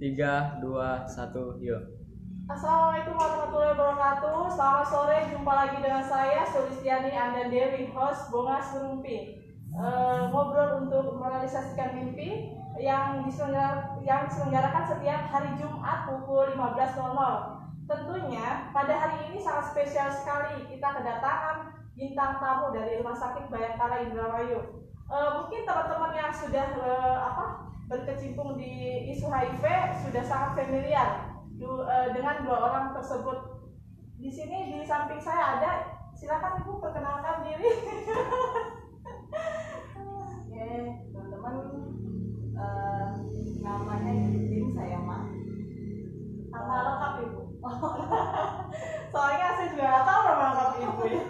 3, 2, 1, yuk. Assalamualaikum warahmatullahi wabarakatuh. Selamat sore, jumpa lagi dengan saya Sulistiani Andan Dewi, host Bongas Bermimpi. Ngobrol untuk merealisasikan mimpi yang diselenggarakan setiap hari Jumat pukul 15.00. Tentunya pada hari ini sangat spesial sekali, kita kedatangan bintang tamu dari Rumah Sakit Bayangkara Indramayu. Mungkin teman-teman yang sudah berkecimpung di isu HIV sudah sangat familiar dengan dua orang tersebut. Di sini di samping saya ada, silakan Ibu perkenalkan diri. Oke, teman-teman, namanya Yudin, saya Mak. Nama lengkap Ibu. Soalnya saya juga nggak tahu nama lengkap Ibu ya.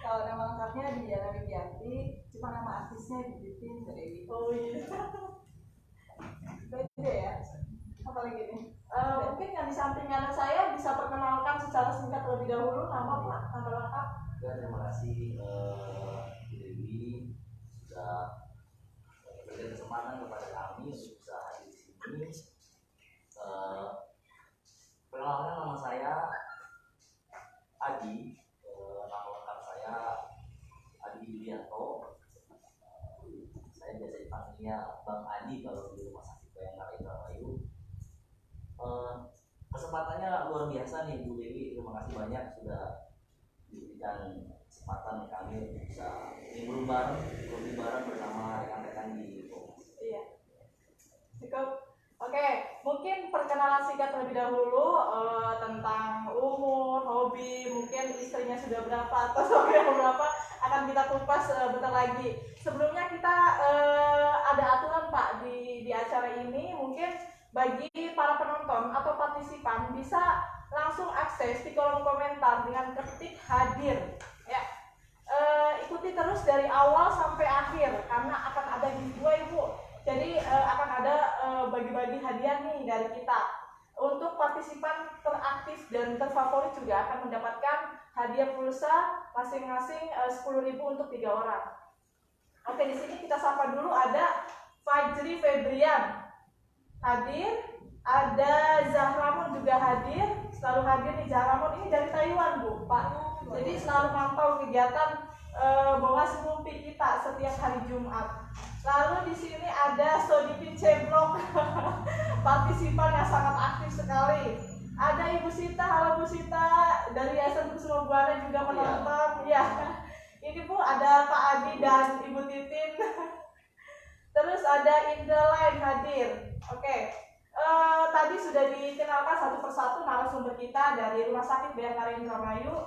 Kalau nama lengkapnya Diana Widiati, cuma nama artisnya Yudin Dewi. Oh iya. Beda ya? Apa lagi nih? Mungkin yang di samping kanan saya bisa perkenalkan secara singkat terlebih dahulu nama Pak, nama lengkap. Ya, terima kasih Bu Dewi sudah memberikan kesempatan kepada kami untuk bisa hadir di sini. Perkenalkan, nama saya Adi, nama lengkap saya Adi Yulianto. Saya biasa dipanggilnya Bang Adi kalau di Rumah Sakit Bayangkara Indramayu. Kesempatannya luar biasa nih Bu Dewi, terima kasih banyak sudah diberikan kesempatan kami untuk bisa ngobrol bareng bersama rekan-rekan di Kompas. Iya, cukup. Oke, mungkin perkenalan singkat terlebih dahulu tentang umur, hobi, mungkin istrinya sudah berapa atau sampai berapa akan kita kupas bentar lagi. Sebelumnya kita ada aturan Pak di acara ini, mungkin bagi para penonton atau partisipan bisa langsung akses di kolom komentar dengan ketik hadir ya. Ikuti terus dari awal sampai akhir karena akan ada giveaway Bu. Jadi akan ada bagi-bagi hadiah nih dari kita. Untuk partisipan teraktif dan terfavorit juga akan mendapatkan hadiah pulsa masing-masing 10.000 untuk 3 orang. Oke, di sini kita sapa dulu, ada Fajri Febrian hadir, ada Zahramon juga hadir, selalu hadir nih Zahramon ini dari Taiwan Bu Pak. Jadi selalu mantau kegiatan Bongas Mimpi kita setiap hari Jumat. Lalu di sini ada Sodipin Ceblok, partisipan yang sangat aktif sekali. Ada Ibu Sita, halo Bu Sita dari Yayasan Kusuma Buana juga menonton. Ya, ini Bu ada Pak Adi dan Ibu Titin. Terus ada Indra Lain hadir. Oke, tadi sudah dikenalkan satu persatu narasumber kita dari Rumah Sakit Bayangkara Indramayu.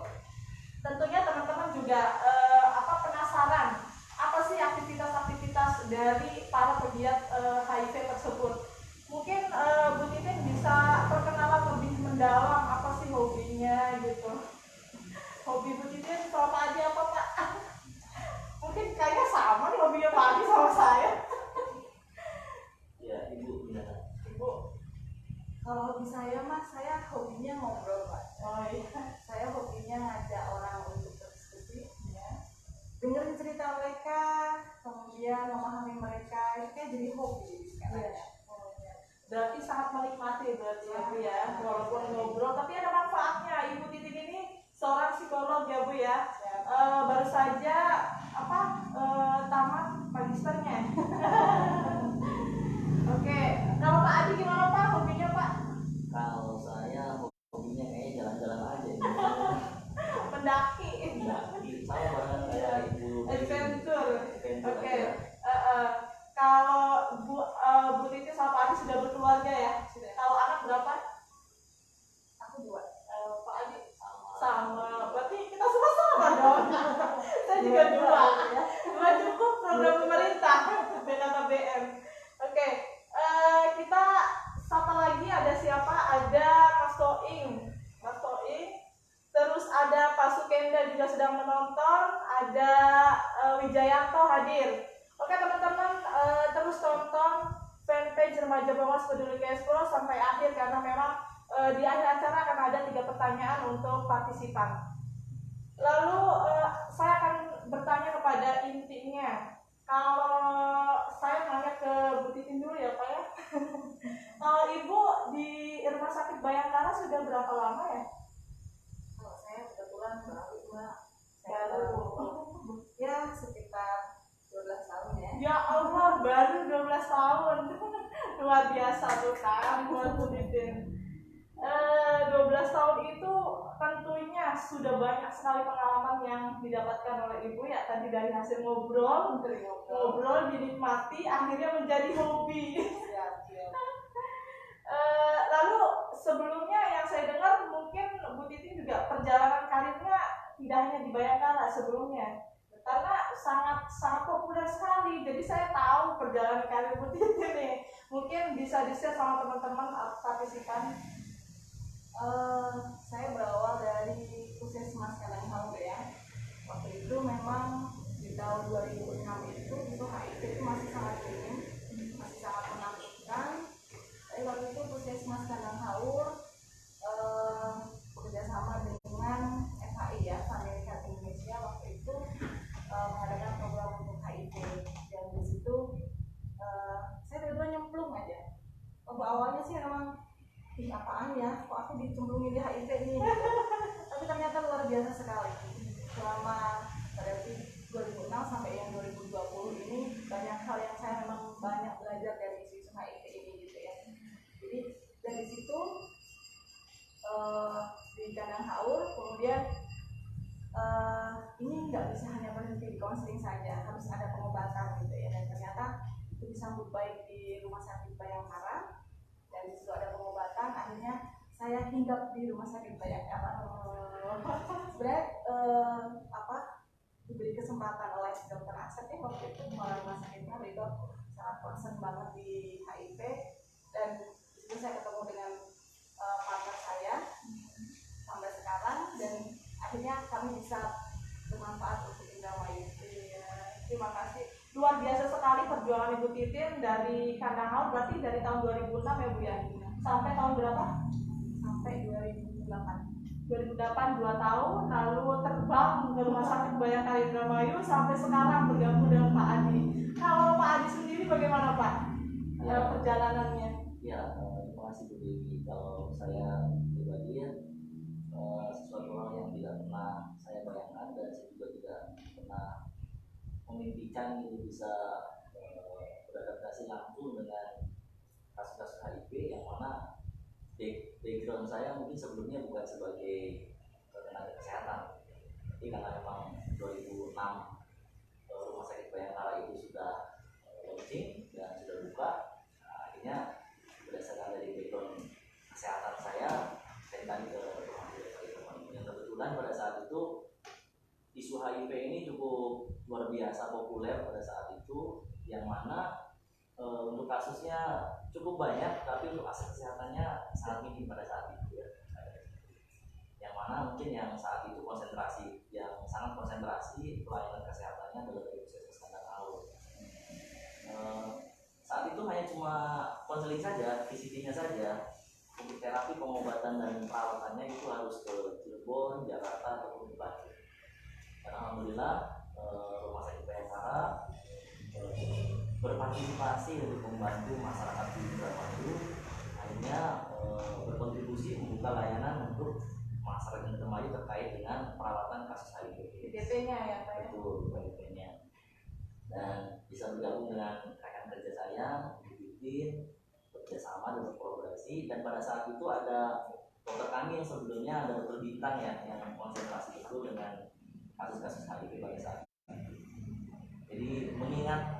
Tentunya teman-teman juga penasaran apa sih aktivitas-aktivitas dari para pegiat HIV tersebut. Mungkin Bu Titin bisa perkenalan lebih mendalam apa sih hobinya gitu. Hobi Bu Titin sama Pak Adi apa Pak? Mungkin kayaknya sama nih hobinya Pak Adi sama saya. Ya, Ibu gimana? Ibu, Kalau hobi saya Mas, saya hobinya ngobrol Pak. oh iya. Saya hobinya ngajak orang untuk berdiskusi, ya. Dengerin cerita mereka, kemudian memahami mereka, itu kayak jadi hobi sekarang. Iya. Berarti sangat menikmati berarti ya Bu ya, walaupun ngobrol tapi ada manfaatnya. Ibu Titin ini seorang psikolog ya Bu ya. Baru saja tamat magisternya. Oke, kalau Pak Adi gimana Pak hobinya Pak? Kalau saya hobinya kayaknya jalan-jalan aja. Mendaki. Sama banget kayak Ibu Dewi. Adventure. Oke. Aja. Kalau Bu Titi sama Pak Adi sudah berkeluarga ya? Sudah. Kalau anak berapa? Aku 2. Pak Adi Sama. sama. Berarti kita semua sama dong. Saya juga 2. Ya. 2 cukup program pemerintah BKKBN. Oke. Kita sapa lagi, ada siapa? Ada Mas Toing. Terus ada Pak Sukenda juga sedang menonton. Ada Wijayanto hadir. Oke teman-teman, terus tonton fanpage Remaja Bongas Peduli Cashflow sampai akhir karena memang di akhir acara akan ada 3 pertanyaan untuk partisipan. Lalu saya akan bertanya kepada intinya. Kalau saya nanya ke Bu Titin dulu ya Pak ya. Kalau Ibu di Rumah Sakit Bayangkara sudah berapa lama ya? Kalau saya kebetulan baru Mbak. Baru. Ya sekitar 12 tahun ya. Ya Allah, baru 12 tahun. Luar biasa tuh kan buat Bu Titin. 12 tahun itu tentunya sudah banyak sekali pengalaman yang didapatkan oleh Ibu ya. Tadi dari hasil ngobrol dinikmati, akhirnya menjadi hobi. Lalu sebelumnya yang saya dengar mungkin Bu Titin juga perjalanan karirnya tidak hanya di Bayangkara sebelumnya, karena sangat populer sekali. Jadi saya tahu perjalanan karir Bu Titin nih. Mungkin bisa di-share sama teman-teman partisipan. Saya berawal dari Puskesmas Kadanghaur ya. Waktu itu memang di tahun 2006 itu HIV itu masih sangat minim, masih sangat menakutkan. Tapi waktu itu Puskesmas Kadanghaur bekerjasama dengan FHI ya, Family Health Indonesia waktu itu mengadakan program untuk HIV. Dan di situ saya tiba-tiba nyemplung aja. Waktu awalnya sih memang apaan ya, kok aku dicemplungin di HIV ini gitu. Tapi ternyata luar biasa sekali. Selama berarti 2006 sampai yang 2020 ini banyak hal yang saya memang banyak belajar dari isu HIV ini gitu ya. Jadi dari situ di Kadanghaur kemudian ini nggak bisa hanya berhenti di konseling saja, harus ada pengobatan gitu ya. Dan ternyata itu disambut baik di Rumah Sakit Bayangkara. Dan di situ ada pengobatan, akhirnya saya hinggap di Rumah Sakit Bayangkara. Sebenarnya diberi kesempatan oleh Dokter Asep ya waktu itu, kepala Rumah Sakitnya itu sangat concern banget di HIV. Dan di situ saya ketemu dengan partner saya sampai sekarang, dan akhirnya kami bisa bermanfaat untuk Indramayu. Terima kasih. Luar biasa sekali perjuangan Ibu Titin dari Kadanghaur, berarti dari tahun 2006 ya Bu ya? Sampai tahun berapa? Sampai 2008. 2008, 2 tahun, lalu terbang ke Rumah Sakit Bayangkara Indramayu sampai sekarang bergabung dengan Pak Adi. Kalau Pak Adi sendiri bagaimana Pak? Perjalanannya? Ya, terima kasih Bu Dewi. Kalau saya pribadi ya, sesuatu hal yang tidak pernah saya bayangkan dan saya juga tidak pernah memimpikan itu bisa beradaptasi langsung dengan kasus-kasus HIV yang mana background saya mungkin sebelumnya bukan sebagai tenaga kesehatan, tapi karena memang 2006 Rumah Sakit Bayangkara itu sudah launching dan sudah buka, akhirnya berdasarkan dari background kesehatan saya tadi ke rumah sakit yang kebetulan pada saat itu isu HIV ini cukup luar biasa populer pada saat itu, yang mana untuk kasusnya cukup banyak, tapi untuk akses kesehatannya sangat minim pada saat itu ya. Yang mana mungkin yang saat itu sangat konsentrasi pelayanan kesehatannya adalah dari Puskesmas Kadanghaur. Saat itu hanya cuma konseling saja, VCT-nya saja. Untuk terapi, pengobatan dan perawatannya itu harus ke Cirebon, Jakarta ataupun ke Bandung. Dan alhamdulillah Rumah Sakit Bayangkara berpartisipasi untuk membantu masyarakat di Indramayu, akhirnya berkontribusi membuka layanan untuk masyarakat Indramayu terkait dengan perawatan kasus HIV. DP-nya ya Pak ya? Betul, DP-nya. Dan bisa bergabung dengan rekan kerja saya, Titin, bekerjasama dan berkolaborasi. Dan pada saat itu ada dokter kami yang sebelumnya ada dokter Bintang ya, yang konsentrasi itu dengan kasus-kasus HIV pada saat itu. Jadi mengingat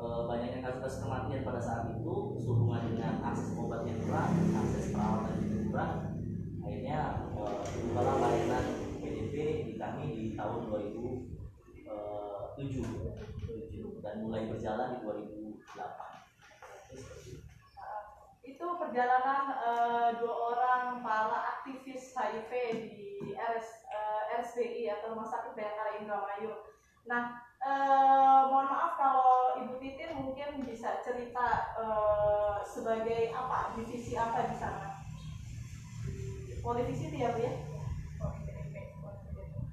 banyaknya kasus-kasus kematian pada saat itu, sehubungan dengan akses obat yang kurang, akses perawatan yang kurang, akhirnya dibukalah layanan PDP di kami di tahun 2007 dan mulai berjalan di 2008. Itu perjalanan 2 orang para aktivis HIV di RSBI atau Rumah Sakit Bayangkara Indramayu. Nah, mohon maaf kalau Ibu Titin mungkin bisa cerita sebagai apa, divisi apa di sana? Polivisi ya Bu ya?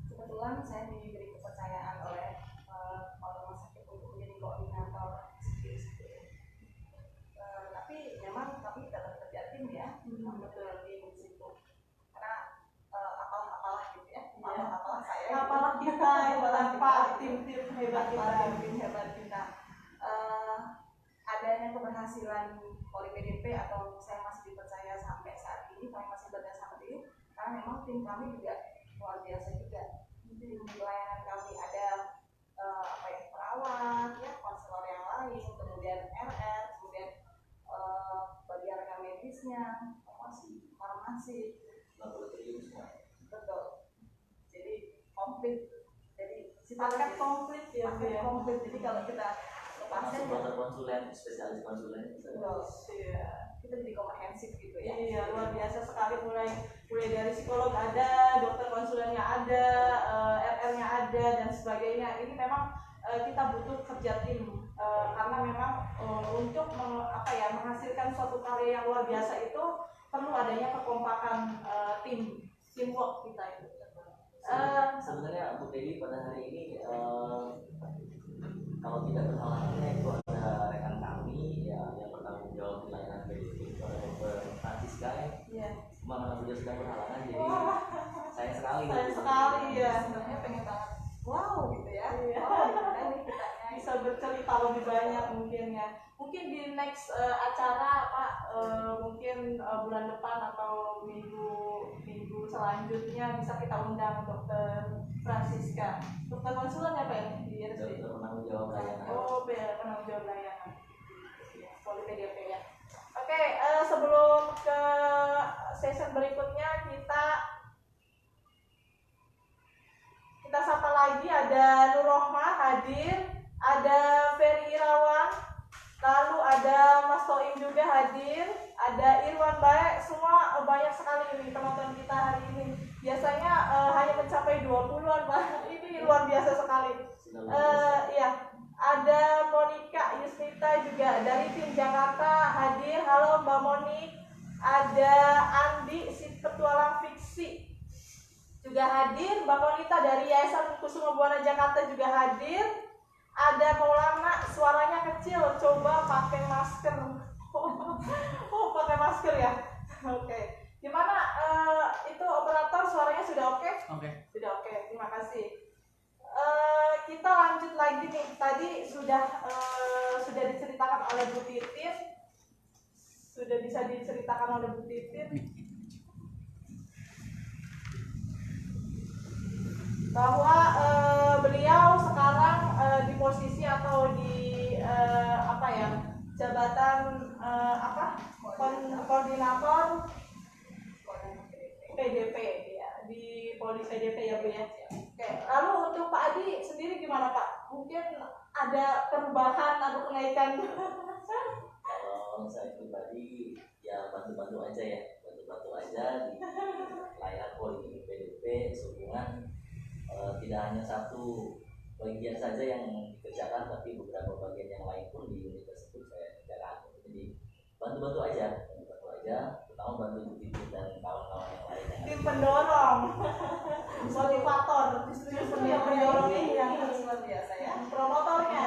Kebetulan saya diberi kepercayaan oleh kepala rumah sakit untuk menjadi koordinator. Tapi memang kami dalam kehadiran Poli PDP atau saya masih dipercaya sampai saat ini, kami masih berdaya sampai ini karena memang tim kami juga luar biasa juga. Di pelayanan kami ada perawat, ya, konselor yang lain, kemudian RR, kemudian bagian rekam medisnya, farmasi, laboratorium semua. betul. Jadi komplit. Jadi paket komplit ya, Bu, paket ya. komplit. Jadi kalau kita ke pasien, Masuk dokter konsulen, spesialis konsulen. betul. Iya. Kita jadi komprehensif gitu ya. Iya, luar biasa sekali, mulai dari psikolog ada, dokter konsulennya ada, RR-nya ada dan sebagainya. Ini memang kita butuh kerja tim karena memang untuk menghasilkan suatu karya yang luar biasa itu perlu adanya kekompakan teamwork kita itu. Sebenarnya Bu Teddy pada hari ini kalau tidak berhalangannya itu ada rekan kami ya yang bertanggung jawab di layanan PDP, itu ada Dr. Francisca ya. Iya. Cuma karena beliau sedang berhalangan jadi sayang sekali. Sayang sekali ya. Sebenarnya pengen banget, wow gitu ya. Iya. Wow, gimana nih kitanya. Bisa bercerita lebih banyak mungkin ya. Mungkin di next acara Pak, mungkin bulan depan atau minggu selanjutnya bisa kita undang Dokter Francisca, dokter konsulen ya Pak ya di RSUD. Dokter penanggung jawab layanan. Oh, penanggung jawab layanan Poli PDP ya. Oke, sebelum ke session berikutnya kita sapa lagi, ada Nur Rohmah hadir, ada Ferry Irawan, lalu ada Mas Toim juga hadir, ada Irwan Baek, semua banyak sekali ini penonton kita hari ini. Biasanya hanya mencapai 20-an Pak. Ini luar biasa sekali. Iya, ada Monica Yusnita juga dari tim Jakarta hadir. Halo Mbak Monik. Ada Andi si petualang fiksi juga hadir. Mbak Monita dari Yayasan Kusuma Buana Jakarta juga hadir. Ada Maulana, suaranya kecil, coba pakai masker. Oh, pakai masker ya. Oke. Gimana itu operator, suaranya sudah oke? Oke. Sudah oke, terima kasih. Kita lanjut lagi nih. Tadi sudah diceritakan oleh Bu Titin. Sudah bisa diceritakan oleh Bu Titin bahwa beliau sekarang di posisi atau di jabatan koordinator PDP ya, di Poli PDP ya Bu ya. Oke, lalu untuk Pak Adi sendiri gimana Pak? Mungkin ada perubahan atau kenaikan? Kalau saya pribadi ya bantu-bantu aja ya, bantu-bantu aja di layanan Poli PDP sehubungan tidak hanya satu bagian saja yang dikerjakan, tapi beberapa bagian yang lain pun di unit tersebut saya kerjakan. Jadi bantu-bantu aja, terutama bantu Bu Titin dan kawan-kawan yang lain. Tim pendorong, motivator, tim pendorong ini yang luar biasa ya. promotornya.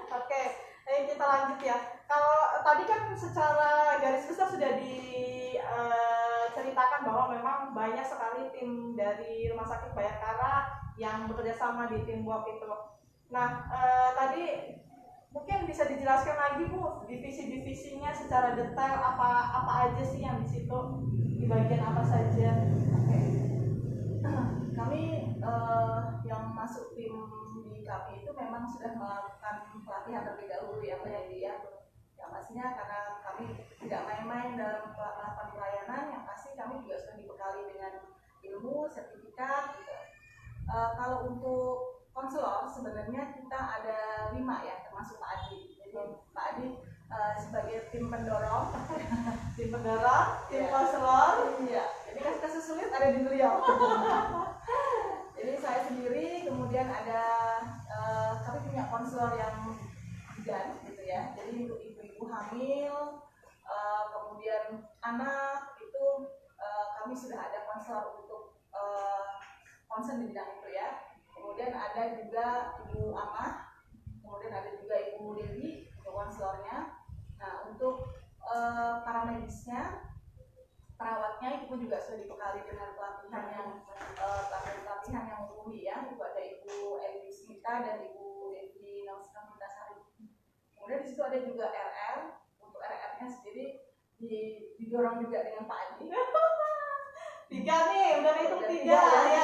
Oke, ayo kita lanjut ya. Kalau tadi kan secara garis besar sudah diceritakan bahwa memang banyak sekali tim dari Rumah Sakit Bayangkara yang bekerja sama di teamwork itu. Nah, tadi mungkin bisa dijelaskan lagi Bu, divisi-divisinya secara detail apa aja sih yang di situ, di bagian apa saja? Oke. Kami yang masuk tim di kami itu memang sudah melakukan pelatihan terlebih dahulu ya Mbak Edi ya. Yang pastinya karena kami tidak main-main dalam melakukan pelayanan, yang pasti kami juga sudah dibekali dengan ilmu, sertifikat gitu. Kalau untuk konselor sebenarnya kita ada 5 ya, termasuk Pak Adi. Jadi Pak Adi sebagai tim pendorong, tim Iya. konselor. Iya. Jadi kasus sulit ada di beliau. Jadi saya sendiri, kemudian ada kami punya konselor yang bidan gitu ya. Jadi untuk ibu-ibu hamil, kemudian anak itu kami sudah ada konselor untuk concern di bidang itu ya. Kemudian ada juga ibu Amah, kemudian ada juga ibu Dewi untuk konselornya. Nah untuk para medisnya, perawatnya itu pun juga sudah dibekali dengan pelatihan yang umum ya. Itu ada ibu Eli Smita dan ibu Devi Nauskamundasari. Kemudian di situ ada juga RR didorong juga dengan Pak Adi. Tiga nih, udah itu tiga. Ya.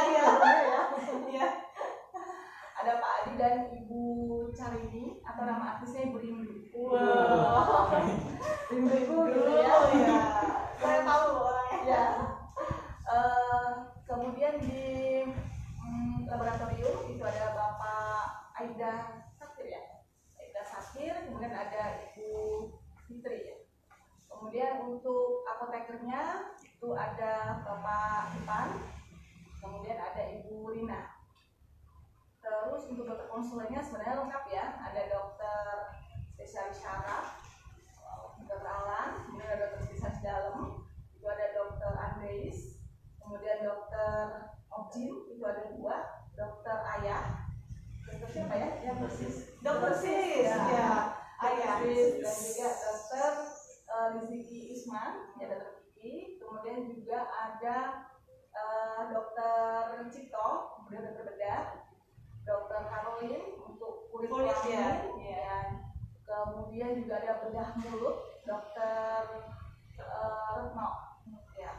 Iya. Ada Pak Adi dan Ibu Carini atau nama artisnya Ibu Rindu. Wow. Rindu gitu ya. Iya. Saya tahu orangnya. Ya. Kemudian di laboratorium itu ada Bapak Aida Sakir ya. Aida Sakir, kemudian ada Ibu Fitri ya. Kemudian untuk apotekernya itu ada Bapak Ipan, kemudian ada Ibu Rina. Terus untuk dokter konsulennya sebenarnya lengkap ya, ada dokter spesialis syaraf, dokter Alan, kemudian ada dokter spesialis dalam, itu ada dokter Andreis, kemudian dokter Objin, itu ada 2, dokter Ayah, dokter siapa ya? Dokter Sis, ya. Ayah. Dan juga dokter Rizky Isman, ya dokter Kiki, kemudian juga ada dokter Cipto, kemudian dokter bedah, dokter Caroline untuk kulit ya. dan kemudian juga ada bedah mulut, dokter Retno, ya.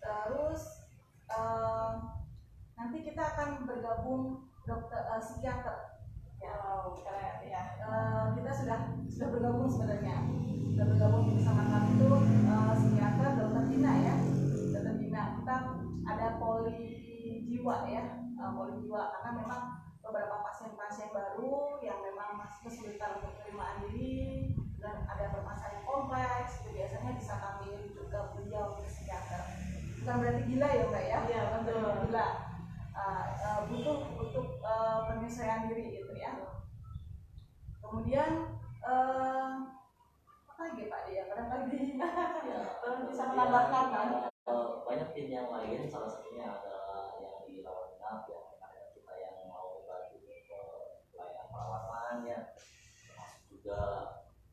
Terus nanti kita akan bergabung dokter psikiater. Ya. Wow, keren ya. Kita sudah bergabung sebenarnya. Sudah bergabung bersama kami itu psikiater Dokter Dina ya. Dokter Dina kita ada poli jiwa ya, poli jiwa karena memang beberapa pasien-pasien baru yang memang masih kesulitan untuk penerimaan diri dan ada permasalahan kompleks itu biasanya bisa kami rujuk ke beliau untuk psikiater. Bukan berarti gila ya Mbak ya? Iya, betul. Gila. Butuh penyesuaian diri gitu ya. Kemudian apa lagi Pak dia? Barangkali bisa menambahkan kan? Banyak tim yang lain, salah satunya adalah yang di rawat inap ya, ada kita yang mau membantu pelayanan perawatan ya, termasuk juga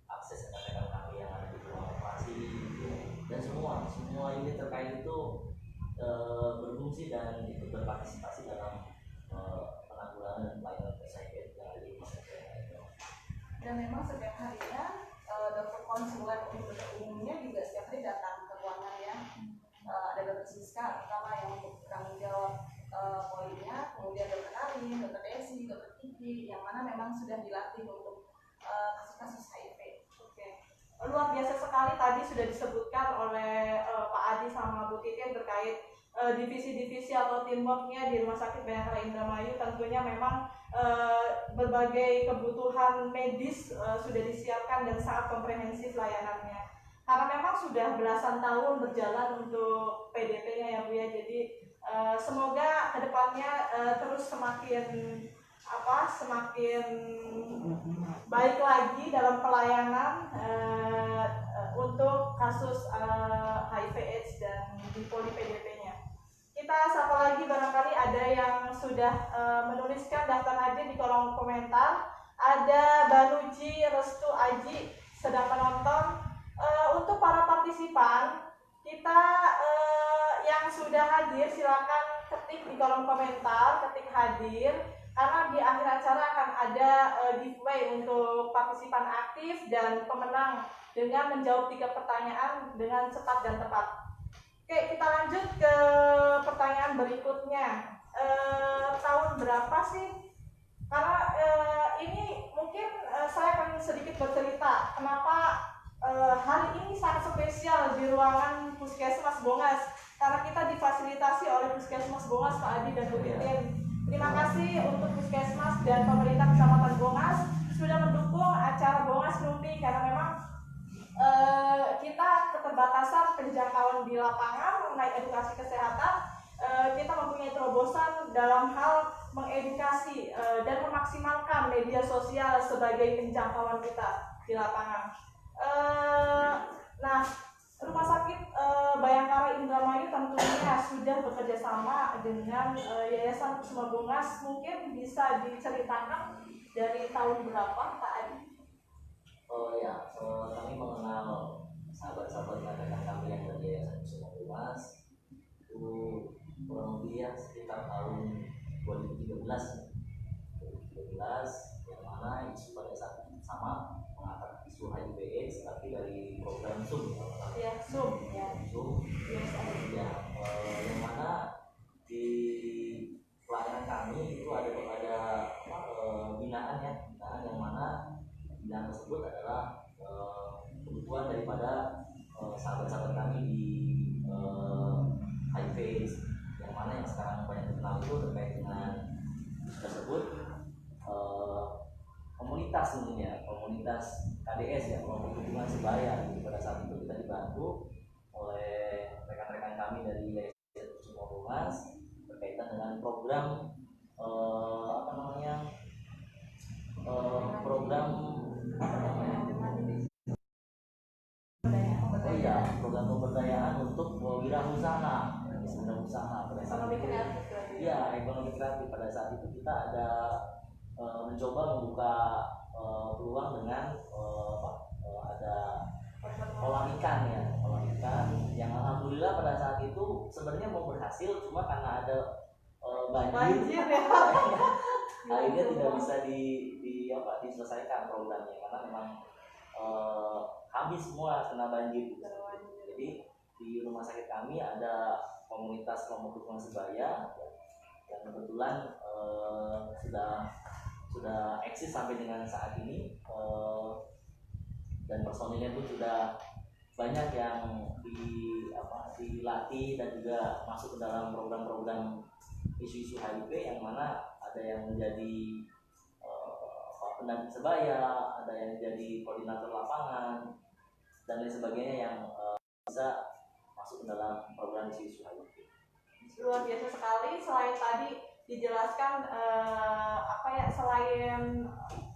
akses rekan-rekan kami yang ada di ruang operasi dan semua unit terkait itu berfungsi dan ikut berpartisipasi dalam penanggulangan dan pelayanan PSIP yang ada di rumah sakit. Dan memang setiap harinya dokter konsulen untuk dokter umumnya juga setiap hari datang ke ruangan ya. Ada dokter Siska pertama yang untuk bertanggung jawab polinya, kemudian dokter Karin, dokter Desi, dokter Kiki yang mana memang sudah dilatih untuk kasus-kasus HIV. Oke. Luar biasa sekali tadi sudah disebutkan oleh Pak Adi sama Bu Titin terkait divisi-divisi atau teamworknya di Rumah Sakit Bayangkara Indramayu. Tentunya memang berbagai kebutuhan medis sudah disiapkan dan sangat komprehensif layanannya. Karena memang sudah belasan tahun berjalan untuk PDP-nya ya Bu ya. Jadi semoga kedepannya terus semakin baik lagi dalam pelayanan untuk kasus HIV/AIDS dan di poli PDP-nya. Kita sapa lagi, barangkali ada yang sudah menuliskan daftar hadir di kolom komentar. Ada Banuji Restu Aji sedang menonton. Untuk para partisipan, kita yang sudah hadir silakan ketik di kolom komentar, ketik hadir. Karena di akhir acara akan ada giveaway untuk partisipan aktif dan pemenang dengan menjawab 3 pertanyaan dengan cepat dan tepat. Oke, kita lanjut ke pertanyaan berikutnya. Tahun berapa sih? Karena ini mungkin saya akan sedikit bercerita kenapa hari ini sangat spesial di ruangan Puskesmas Bongas. Karena kita difasilitasi oleh Puskesmas Bongas, Pak Adi dan Bu Titin. Terima kasih untuk Puskesmas dan pemerintah Kecamatan Bongas sudah mendukung acara Bongas Rumpi karena memang kita keterbatasan penjangkauan di lapangan mengenai edukasi kesehatan. Kita mempunyai terobosan dalam hal mengedukasi dan memaksimalkan media sosial sebagai penjangkauan kita di lapangan. Nah, Rumah Sakit Bayangkara Indramayu tentunya sudah bekerja sama dengan Yayasan Kusuma Bongas. Mungkin bisa diceritakan dari tahun berapa, Pak Adi? Oh ya, kami mengenal sahabat-sahabat rekan kami yang dari Yayasan Kusuma Bongas itu kurang lebih ya sekitar tahun 2013 yang mana isu pada saat sama mengangkat isu HIV/AIDS tapi dari program Zoom. Ya. Zoom ya. Zoom USAID. ya, yang mana di pelayanan kami itu ada binaan ya, binaan yang mana binaan tersebut adalah kebutuhan daripada sahabat-sahabat kami di HIV, yang mana yang sekarang banyak dikenal itu terkait dengan tersebut, komunitas ini ya, komunitas KDS ya, kelompok dukungan sebaya. Jadi pada saat itu kita dibantu oleh rekan-rekan kami dari Yayasan Kusuma Humas berkaitan dengan program program pemberdayaan untuk wirausaha, pada saat Ekonomi itu. kreatif berarti. Iya, ekonomi kreatif. Pada saat itu kita ada mencoba membuka peluang dengan ada kolam ikan ya, kolam ikan yang alhamdulillah pada saat itu sebenarnya mau berhasil, cuma karena ada banjir ya. akhirnya tidak bisa diselesaikan programnya karena memang habis semua kena banjir. Jadi di rumah sakit kami ada komunitas kelompok dukungan sebaya yang kebetulan sudah eksis sampai dengan saat ini, dan personilnya pun sudah banyak yang dilatih dan juga masuk ke dalam program-program isu-isu HIV, yang mana ada yang menjadi pendamping sebaya, ada yang jadi koordinator lapangan dan lain sebagainya yang bisa masuk ke dalam program isu-isu HIV. Luar biasa sekali. Selain tadi dijelaskan selain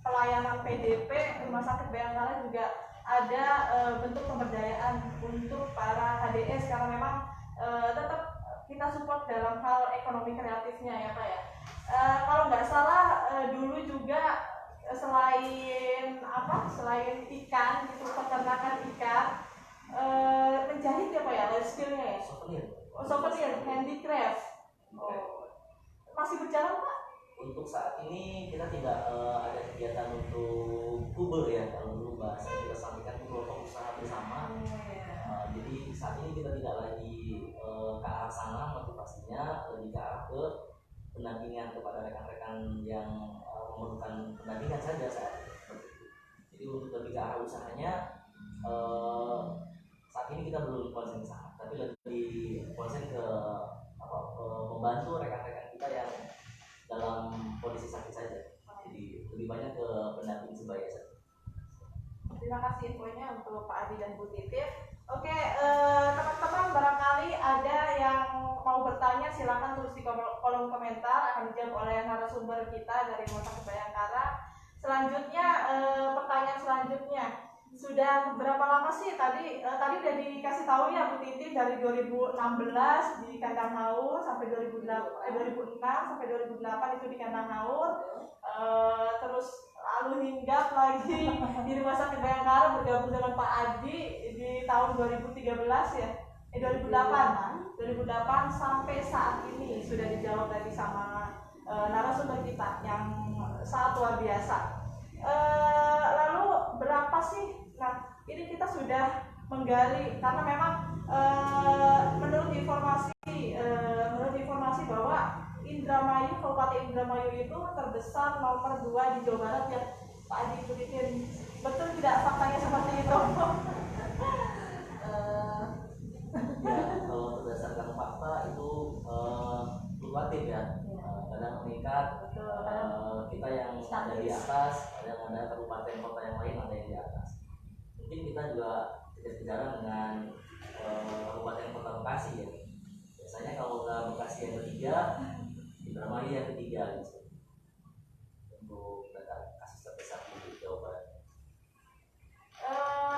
pelayanan PDP, Rumah Sakit Bayangkara juga ada bentuk pemberdayaan untuk para HDS, karena memang tetap kita support dalam hal ekonomi kreatifnya ya Pak ya. Kalau nggak salah dulu juga selain ikan gitu, peternakan ikan, menjahit ya Pak ya, skillnya ya. Souvenir, handicraft. Masih berjalan Pak? Untuk saat ini kita tidak ada kegiatan untuk kubur ya, kalau dulu bahasa kita sampaikan itu kelompok usaha bersama. Jadi saat ini kita tidak lagi ke arah sana, motivasinya lebih ke arah ke pendampingan kepada rekan-rekan yang memerlukan pendampingan saja saat ini. Jadi untuk lebih ke arah usahanya, saat ini kita belum konsen ke sana, tapi lebih konsen ke membantu rekan-rekan kita yang dalam kondisi sakit saja. Jadi lebih banyak ke pendamping sebaya saja. Terima kasih infonya untuk Pak Adi dan Bu Titit. Oke, teman-teman barangkali ada yang mau bertanya, silakan tulis di kolom komentar, akan dijawab oleh narasumber kita dari Rumah Sakit Bayangkara. Selanjutnya, pertanyaan selanjutnya, sudah berapa lama sih tadi udah dikasih tahu ya Bu Titi, dari 2016 di Kandang Haur sampai 2006 sampai 2008 itu di Kandang Haur, terus lalu hinggap lagi di Rumah Sakit Bayangkara bergabung dengan Pak Adi di tahun 2013 ya, 2008 sampai saat ini. Sudah dijawab tadi sama narasumber kita yang sangat luar biasa. Lalu berapa sih? Nah, ini kita sudah menggali karena memang menurut informasi bahwa Indramayu, Kabupaten Indramayu itu terbesar nomor 2 di Jawa Barat ya Pak Adi Buditin. Betul tidak faktanya seperti itu? Ya, kalau berdasarkan fakta itu fluktuatif ya. Kadang meningkat, kita yang ada di atas, kadang ada kabupaten kota yang lain ada yang di atas. Mungkin kita juga kejar-kejaran dengan kabupaten kota Bekasi ya. Biasanya kalau nggak Bekasi yang ketiga, Indramayu yang ketiga gitu. Untuk data kasus terbesar di Jawa Barat.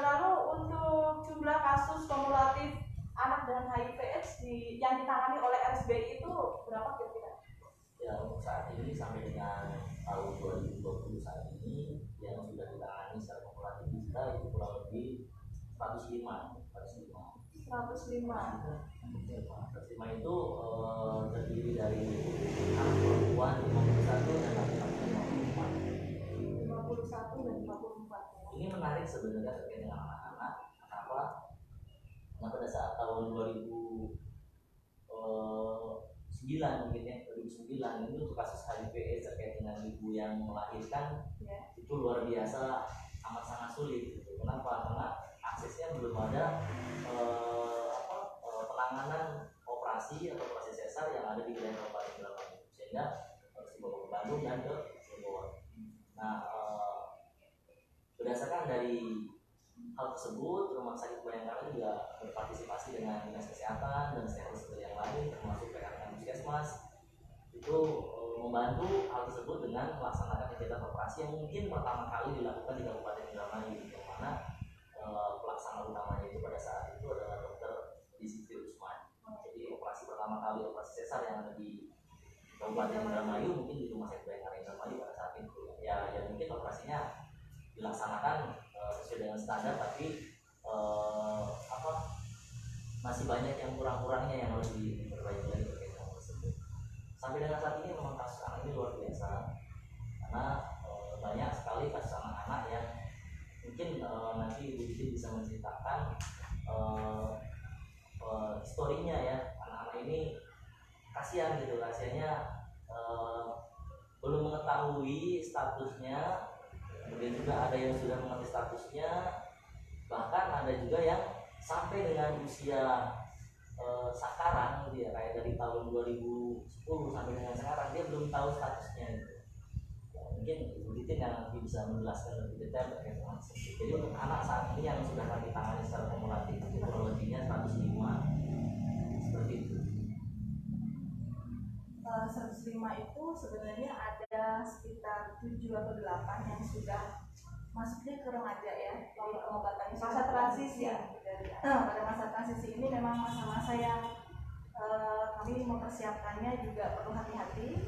Lalu untuk jumlah kasus kumulatif anak dengan HIV/AIDS yang ditangani oleh RSBI itu berapa kira-kira? Ya, untuk saat ini sampai dengan tahun 2020 saat ini yang sudah ditangani secara kumulatif di kita itu kurang lebih 105 itu terdiri dari anak perempuan 51 dan laki-laki 54. Ini menarik sebenarnya terkait dengan anak-anak. Kenapa? tahun 2009 mungkin ya, 2009 itu untuk kasus HIV AIDS terkait dengan ibu yang melahirkan itu luar biasa, amat sangat sulit gitu. Kenapa? Karena aksesnya belum ada penanganan operasi atau operasi sesar yang ada di wilayah Kabupaten Indramayu, sehingga harus dibawa ke Bandung dan ke Cirebon. Nah, berdasarkan dari hal tersebut, Rumah Sakit Bayangkara juga berpartisipasi dengan Dinas Kesehatan dan stakeholder yang lain, termasuk PKK Puskesmas, itu membantu hal tersebut dengan melaksanakan kegiatan operasi yang mungkin pertama kali dilakukan di Kabupaten Indramayu, yang mana pelaksana utamanya itu pada saat itu adalah Dr. Dizikri Usman. Jadi operasi pertama kali, operasi sesar yang ada di Kabupaten Indramayu mungkin di Rumah Sakit Bayangkara Indramayu pada saat itu. Ya mungkin operasinya dilaksanakan sesuai dengan standar, tapi masih banyak yang kurang-kurangnya yang harus diperbaiki lagi terkait dengan tersebut. Sampai dengan saat ini memang kasus anak ini luar biasa, karena banyak sekali kasus anak-anak yang mungkin nanti Ibu Didi bisa menceritakan historinya ya. Anak-anak ini kasihan gitu, kasihannya belum mengetahui statusnya, kemudian juga ada yang sudah mengerti statusnya, bahkan ada juga yang sampai dengan usia sekarang gitu ya, kayak dari tahun 2010 sampai dengan sekarang dia belum tahu statusnya gitu. Ya, mungkin Ibu Titin yang nanti bisa menjelaskan lebih detail terkait dengan tersebut. Jadi untuk anak saat ini yang sudah kami tangani secara kumulatif itu kurang lebihnya 105 seperti itu. 105 itu sebenarnya ada sekitar 7 atau 8 yang sudah masuknya ke remaja ya, lalu pengobatannya Masa transisi ya. Pada masa transisi ini memang masa-masa yang kami mempersiapkannya juga perlu hati-hati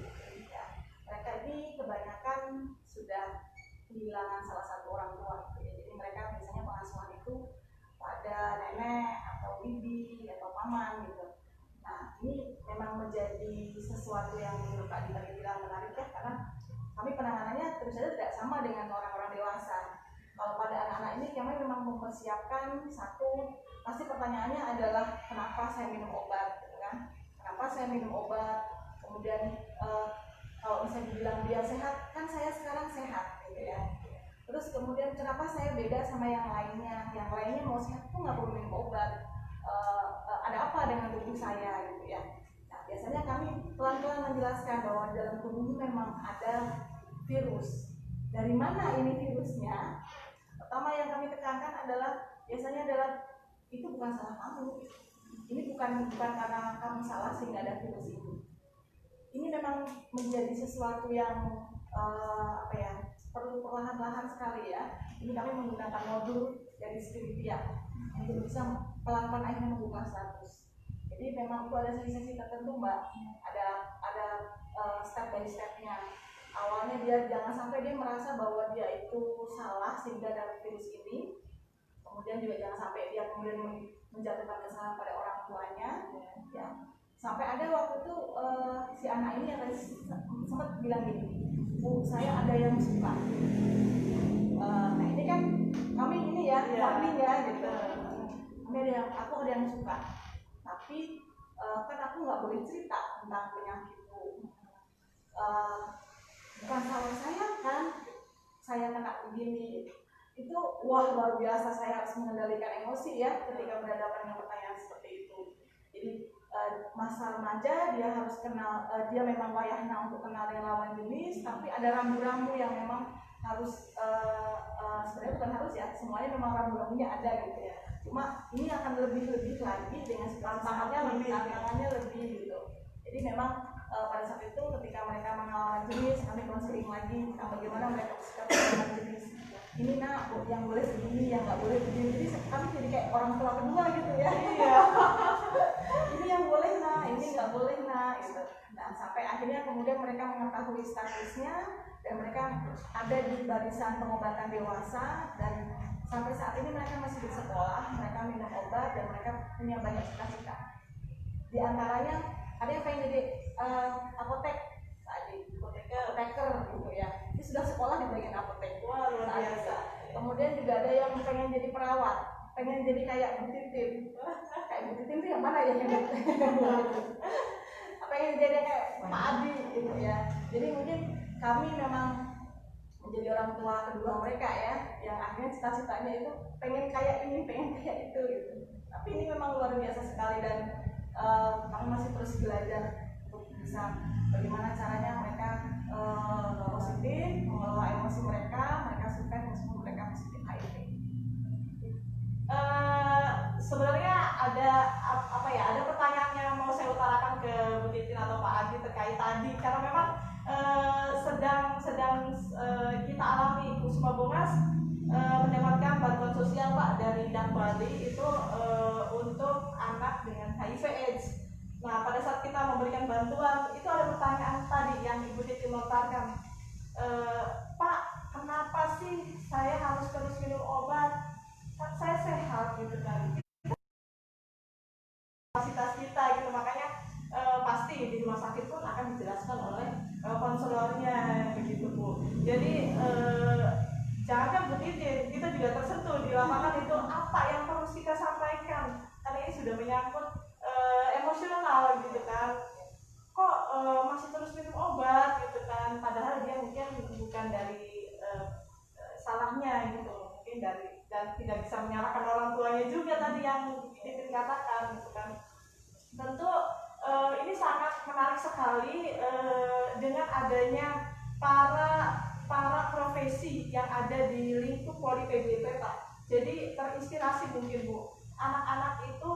ya. Mereka ini kebanyakan sudah kehilangan salah satu orang tua ya. Jadi mereka biasanya pengasuhan itu pada nenek atau bibi atau paman gitu. Nah, ini memang menjadi sesuatu yang menurut Kak Dita bilang menarik ya, karena kami penanganannya tentu saja tidak sama dengan orang-orang dewasa. Kalau pada anak-anak ini kami memang mempersiapkan satu, pasti pertanyaannya adalah kenapa saya minum obat, gitu kan? Kenapa saya minum obat? Kemudian kalau misalnya dibilang dia sehat, kan saya sekarang sehat, gitu ya. Terus kemudian kenapa saya beda sama yang lainnya? Yang lainnya mau sehat tuh nggak perlu minum obat. Ada apa dengan tubuh saya gitu ya. Nah, biasanya kami pelan-pelan menjelaskan bahwa dalam tubuh memang ada virus. Dari mana ini virusnya? Pertama yang kami tekankan adalah biasanya adalah itu bukan salah kamu. Ini bukan karena kamu salah sehingga ada virus ini. Ini memang menjadi sesuatu yang perlu perlahan-lahan sekali ya. Ini kami menggunakan modul dari Spiritia untuk bisa pelan-pelan akhirnya membuka status. Jadi memang itu ada sesi-sesi tertentu Mbak, ada step by stepnya. Awalnya dia jangan sampai dia merasa bahwa dia itu salah sehingga ada virus ini. Kemudian juga jangan sampai dia kemudian menjatuhkan kesalahan pada orang tuanya. Ya. Sampai ada waktu itu si anak ini yang sempat bilang gini, Bu, saya ada yang suka. Nah ini kan kami ini ya, warning ya gitu. Aku ada yang suka, tapi kan aku nggak boleh cerita tentang penyakitku. Bukan salah saya kan, saya kena begini. Itu wah luar biasa, saya harus mengendalikan emosi ya ketika berhadapan dengan pertanyaan seperti itu. Jadi masa remaja dia harus kenal, dia memang wayahnya untuk kenal dengan lawan jenis, tapi ada rambu-rambu yang memang harus sebenarnya bukan harus ya, semuanya memang rambu-rambunya ada gitu ya. Cuma ini akan lebih lagi dengan tantangannya lebih gitu. Jadi memang pada saat itu ketika mereka mengenal jenis, kami konseling lagi bagaimana mereka bersikap dengan jenis. Ini nak, yang boleh begini, yang nggak boleh begini. Jadi kami jadi kayak orang tua kedua gitu ya. Iya. Ini yang boleh nak, ini nggak boleh nak. Gitu. Nah sampai akhirnya kemudian mereka mengetahui statusnya dan mereka ada di barisan pengobatan dewasa, dan sampai saat ini mereka masih di sekolah, mereka minum obat dan mereka punya banyak cita-cita. Di antaranya ada yang pengen jadi apoteker gitu ya. Dia sudah sekolah di bagian apotek. Wah, luar biasa. Kemudian juga ada yang pengen jadi perawat, pengen jadi kayak Bu Titin. Kayak Bu Bu Titin tuh yang mana ya yang pengen jadi kayak Pak Adi gitu ya. Jadi mungkin kami memang menjadi orang tua kedua mereka ya, yang akhirnya cita-citanya itu pengen kayak ini, pengen kayak itu gitu. Tapi ini memang luar biasa sekali dan kami masih terus belajar untuk bisa bagaimana caranya mereka positif mengelola emosi mereka survive meskipun mereka positif HIV. Sebenarnya ada ada pertanyaan yang mau saya utarakan ke Bu Titin atau Pak Adi terkait tadi, karena memang sedang kita alami Kusuma Bongas mendapatkan bantuan sosial Pak dari Dak Bali itu untuk anak dengan HIV/AIDS. Nah, pada saat kita memberikan bantuan itu ada pertanyaan tadi yang Ibu Titin lontarkan, Pak, kenapa sih saya harus terus minum obat? Kan saya sehat gitu kan, kapasitas kita gitu. Makanya pasti di rumah sakit pun akan dijelaskan oleh konselornya begitu Bu. Jadi jangankan Bu Titin, kita juga tersentuh di lapangan itu apa yang harus kita sampaikan, karena ini sudah menyangkut emosional gitu kan. Kok masih terus minum obat gitu kan, padahal dia mungkin bukan dari salahnya gitu, mungkin dari, dan tidak bisa menyalahkan orang tuanya juga tadi yang Titin katakan gitu kan. Tentu ini sangat menarik sekali dengan adanya para profesi yang ada di lingkup Poli PBP Pak. Jadi terinspirasi mungkin Bu, anak-anak itu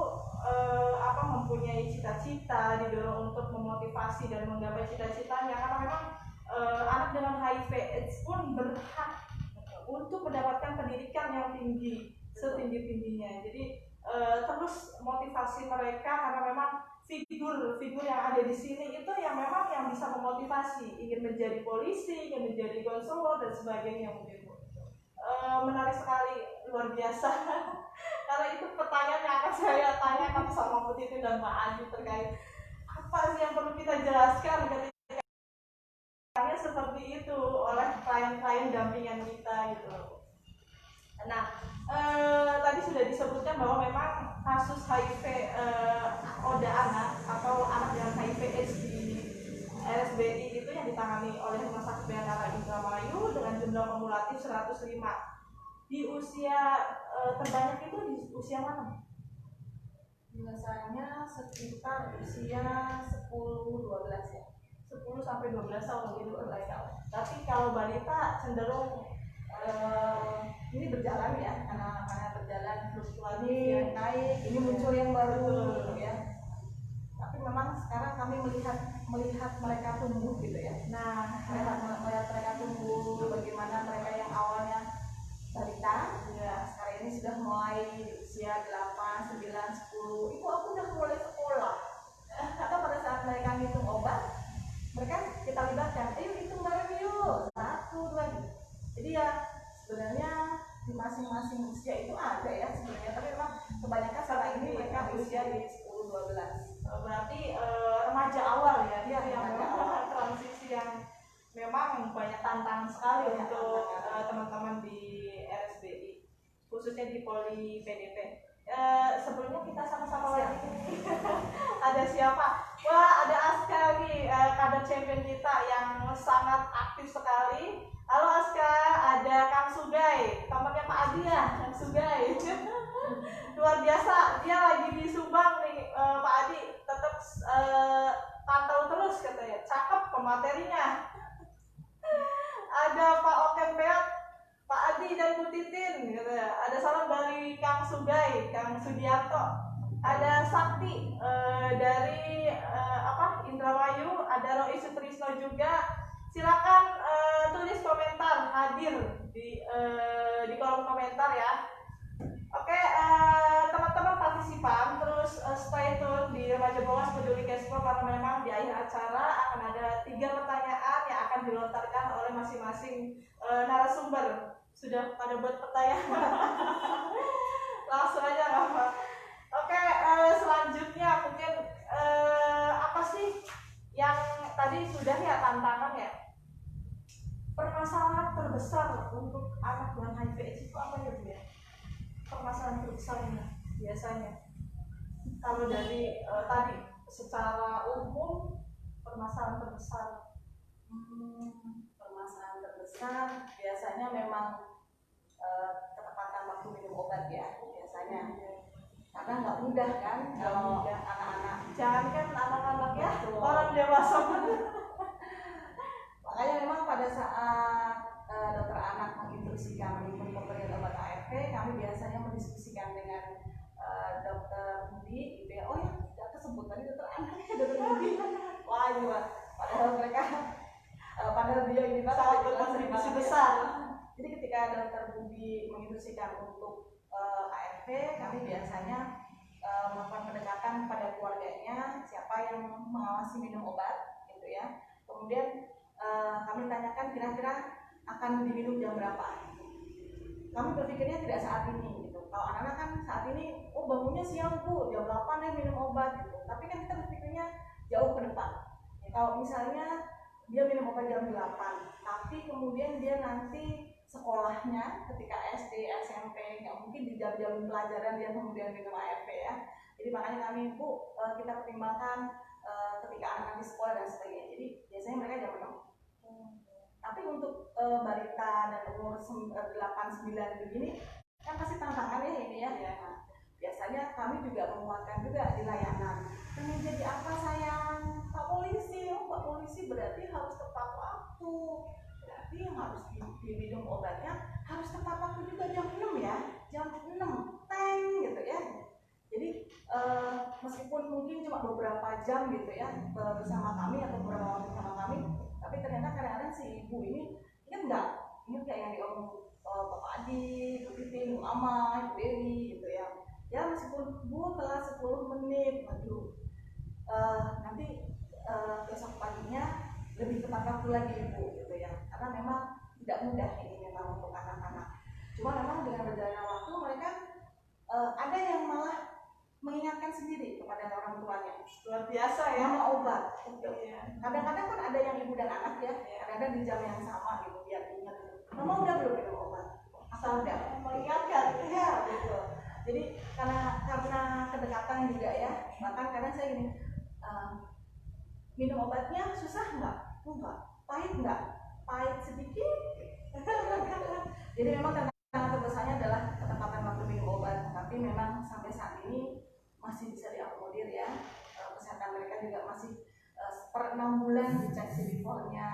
mempunyai cita-cita, didorong untuk memotivasi dan menggapai cita-citanya, karena memang anak dengan HIV/AIDS pun berhak untuk mendapatkan pendidikan yang tinggi, setinggi-tingginya. Jadi terus motivasi mereka, karena memang figur yang ada di sini itu yang memang yang bisa memotivasi, ingin menjadi polisi, ingin menjadi konselor dan sebagainya mungkin Bu. Menarik sekali, luar biasa. Karena itu pertanyaan yang akan saya tanyakan sama Bu Titin dan Pak Adi terkait apa sih yang perlu kita jelaskan ketika seperti itu oleh klien-klien dampingan kita gitu. Nah, tadi sudah disebutkan bahwa memang kasus HIV ODA anak atau anak dengan HIV/AIDS di RSBI itu yang ditangani oleh Rumah Sakit Bayangkara Indramayu dengan jumlah kumulatif 105. Di usia terbanyak itu di usia mana? Biasanya sekitar usia 10-12 ya. 10 sampai 12 tahun gitu terbanyak. Tapi kalau balita cenderung ini berjalan ya, karena berjalan fluktuatif ini naik, ini muncul yang baru gitu ya. Tapi memang sekarang kami melihat mereka tumbuh gitu ya. Nah, melihat mereka tumbuh, bagaimana mereka yang awalnya balita, ya sekarang ini sudah mulai usia 8, 9, 10. Ibu aku udah mulai sekolah. Atau pada saat mereka ngitung obat, mereka kita libatkan, ayo hitung bareng yuk, 1, 2 gitu. Jadi ya sebenarnya di masing-masing usia itu ada ya sebenarnya, tapi memang kebanyakan saat ini mereka usia di 10-12. Berarti remaja awal ya, Iya, yang remaja memang transisi yang memang banyak tantangan sekali untuk teman-teman di RSBI, khususnya di Poli PDP. Sebelumnya kita sama-sama lagi ada siapa? Wah, ada Aska nih, kader champion kita yang sangat aktif sekali. Halo Aska, ada Kang Sugai, temannya Pak Adi ya, Kang Sugai. Luar biasa, dia lagi di Subang nih, Pak Adi. Tetap pantau terus katanya, cakep pematerinya. Ada Pak Oken Peot, Pak Adi dan Bu Titin katanya. Ada salam dari Kang Sugai, Kang Sudiarto. Ada Sakti dari Indramayu, ada Roy Sutrisno juga. Silakan tulis komentar, hadir di kolom komentar ya. Oke, teman-teman partisipan terus stay tune di Remaja Bongas Peduli Kespo, karena memang di akhir acara akan ada 3 pertanyaan yang akan dilontarkan oleh masing-masing narasumber. Sudah pada buat pertanyaan? Langsung aja nggak apa. Oke, selanjutnya mungkin apa sih yang tadi sudah ya tantangan ya? Permasalahan terbesar untuk anak dengan HIV/AIDS itu apa ya Bu ya? Permasalahan terbesarnya biasanya Kalau dari tadi secara umum permasalahan terbesar, Permasalahan terbesar biasanya memang ketepatan waktu minum obat ya biasanya, karena nggak mudah kan kalau anak-anak, jangan kan anak-anak ya, Betul. orang dewasa. makanya memang pada saat dokter anak menginstruksikan untuk pemberian obat ARV, kami biasanya mendiskusikan dengan dokter Budi gitu ya. Oh ya, tidak tersebut tadi dokter anak ya, dokter Budi. Wah ini Pak, padahal mereka padahal beliau ini Pak Sangat jelas berkontribusi banget ya. besar. Jadi ketika dokter Budi menginstruksikan untuk ARV, kami biasanya melakukan pendekatan pada keluarganya, siapa yang mengawasi minum obat gitu ya. Kemudian kami tanyakan kira-kira akan diminum jam berapa. Kami berpikirnya tidak saat ini gitu. Kalau anak-anak kan saat ini, oh bangunnya siang Bu, jam 8 ya minum obat gitu. Tapi kan kita berpikirnya jauh ke depan. Ya, kalau misalnya dia minum obat jam 8, tapi kemudian dia nanti sekolahnya ketika SD, SMP, nggak mungkin di jam-jam pelajaran dia kemudian minum ARV ya. Jadi makanya kami Bu, kita pertimbangkan ketika anak-anak di sekolah dan sebagainya. Jadi biasanya mereka jam 6. Tapi untuk balita dan umur 8-9 begini kan pasti tantangan ya ini ya. Nah, biasanya kami juga menguatkan juga di layanan. Pengen jadi apa sayang? Pak Polisi. Oh Pak Polisi berarti harus tepat waktu. Berarti yang harus diminum obatnya harus tepat waktu juga jam 6 ya. Jam 6 teng gitu ya. Jadi meskipun mungkin cuma beberapa jam gitu ya bersama kami atau beberapa waktu bersama kami, tapi ternyata kadang-kadang si ibu ini ingat nggak yang diomong Bapak Adi, Bu Titin, Bu Mama, Ibu Dewi gitu ya. Ya meskipun Bu telah 10 menit, aduh nanti besok paginya lebih tepat waktu lagi Ibu gitu ya. Karena memang tidak mudah ini memang untuk anak-anak. Cuma memang dengan berjalannya waktu mereka ada yang malah mengingatkan sendiri kepada orang tuanya. Luar biasa ya. Mama obat. Iya. Kadang-kadang kan ada yang ibu dan anak ya, kadang-kadang di jam yang sama gitu, biar ingat. Mama udah belum minum obat? Asal udah mengingatkan, ya gitu. Jadi karena kedekatan juga ya, bahkan kadang saya gini, minum obatnya susah nggak? Enggak. Pahit nggak? Pahit sedikit. Jadi memang tantangan terbesarnya adalah ketepatan waktu minum obat, tapi memang sampai saat ini masih bisa diakomodir ya. Kesehatan mereka juga masih per 6 bulan dicek CD4-nya,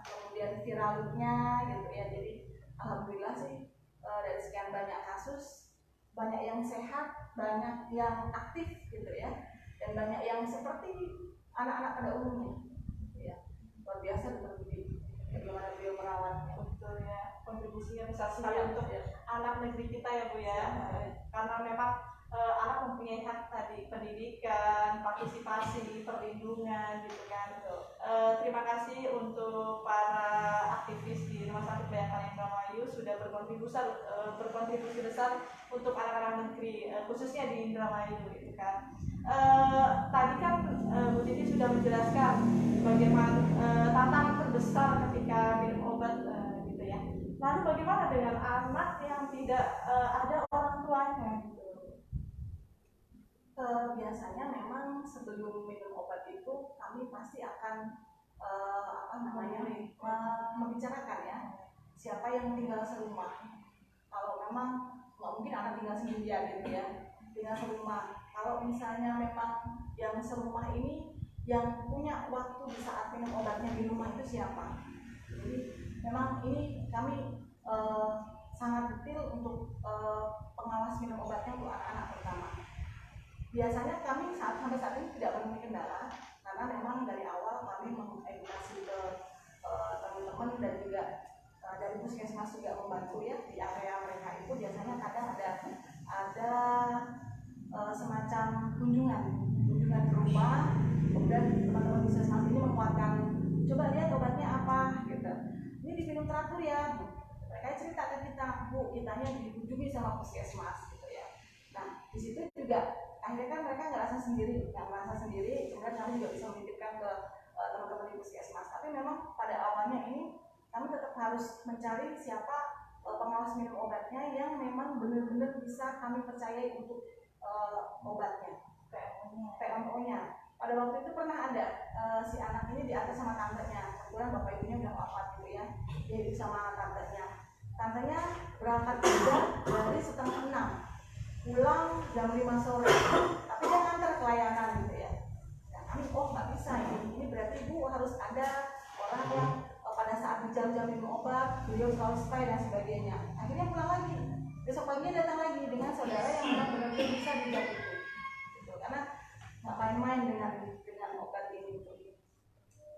kemudian viralnya gitu ya. Jadi alhamdulillah sih dari sekian banyak kasus, banyak yang sehat, banyak yang aktif gitu ya, dan banyak yang seperti anak-anak pada umumnya ya. Luar biasa berbudi bagaimana beliau merawatnya. Betul ya, kontribusinya besar sekali Iya, untuk ya. anak negeri kita ya Bu ya. Karena memang anak mempunyai hak tadi, pendidikan, partisipasi, perlindungan gitu kan. Terima kasih untuk para aktivis di Rumah Sakit Bayangkara Indramayu sudah berkontribusi besar untuk anak-anak negeri, khususnya di Indramayu gitu kan. Tadi kan Bu Titi sudah menjelaskan bagaimana tantangan terbesar ketika minum obat gitu ya. Lalu bagaimana dengan anak yang tidak ada orang tuanya gitu? Biasanya memang sebelum minum obat itu kami pasti akan membicarakan ya siapa yang tinggal serumah. Kalau memang nggak mungkin anak tinggal sendirian gitu ya, tinggal serumah. Kalau misalnya memang yang serumah ini yang punya waktu di saat minum obatnya di rumah itu siapa. Jadi memang ini kami sangat detail untuk pengawas minum obatnya untuk anak-anak pertama. Biasanya kami sampai saat ini tidak menemui kendala karena memang dari awal kami mengedukasi ke teman-teman dan juga dari puskesmas juga membantu ya di area mereka itu. Biasanya kadang ada semacam kunjungan ke rumah, kemudian teman-teman puskesmas ini menguatkan, coba lihat obatnya apa gitu, ini diminum teratur ya. Mereka cerita ke kita, Bu, kitanya dikunjungi sama puskesmas gitu ya. Nah di situ juga akhirnya kan mereka nggak merasa sendiri, kemudian kami juga bisa menitipkan ke teman-teman di puskesmas. Tapi memang pada awalnya ini kami tetap harus mencari siapa pengawas minum obatnya yang memang benar-benar bisa kami percayai untuk obatnya. PMO-nya. Pada waktu itu pernah ada si anak ini diantar sama tantenya, kebetulan bapak ibunya udah wafat gitu ya, dia hidup sama tantenya. Tantenya berangkat kerja dari 5:30, pulang jam 5 sore, tapi dia ngantar ke layanan gitu ya. Nah, kami nggak bisa ini berarti ibu harus ada orang yang pada saat di jam-jam minum obat beliau selalu stay dan sebagainya. Akhirnya pulang lagi, besok paginya datang lagi dengan saudara yang benar-benar bisa di jam itu gitu. Karena nggak main-main dengan obat ini gitu.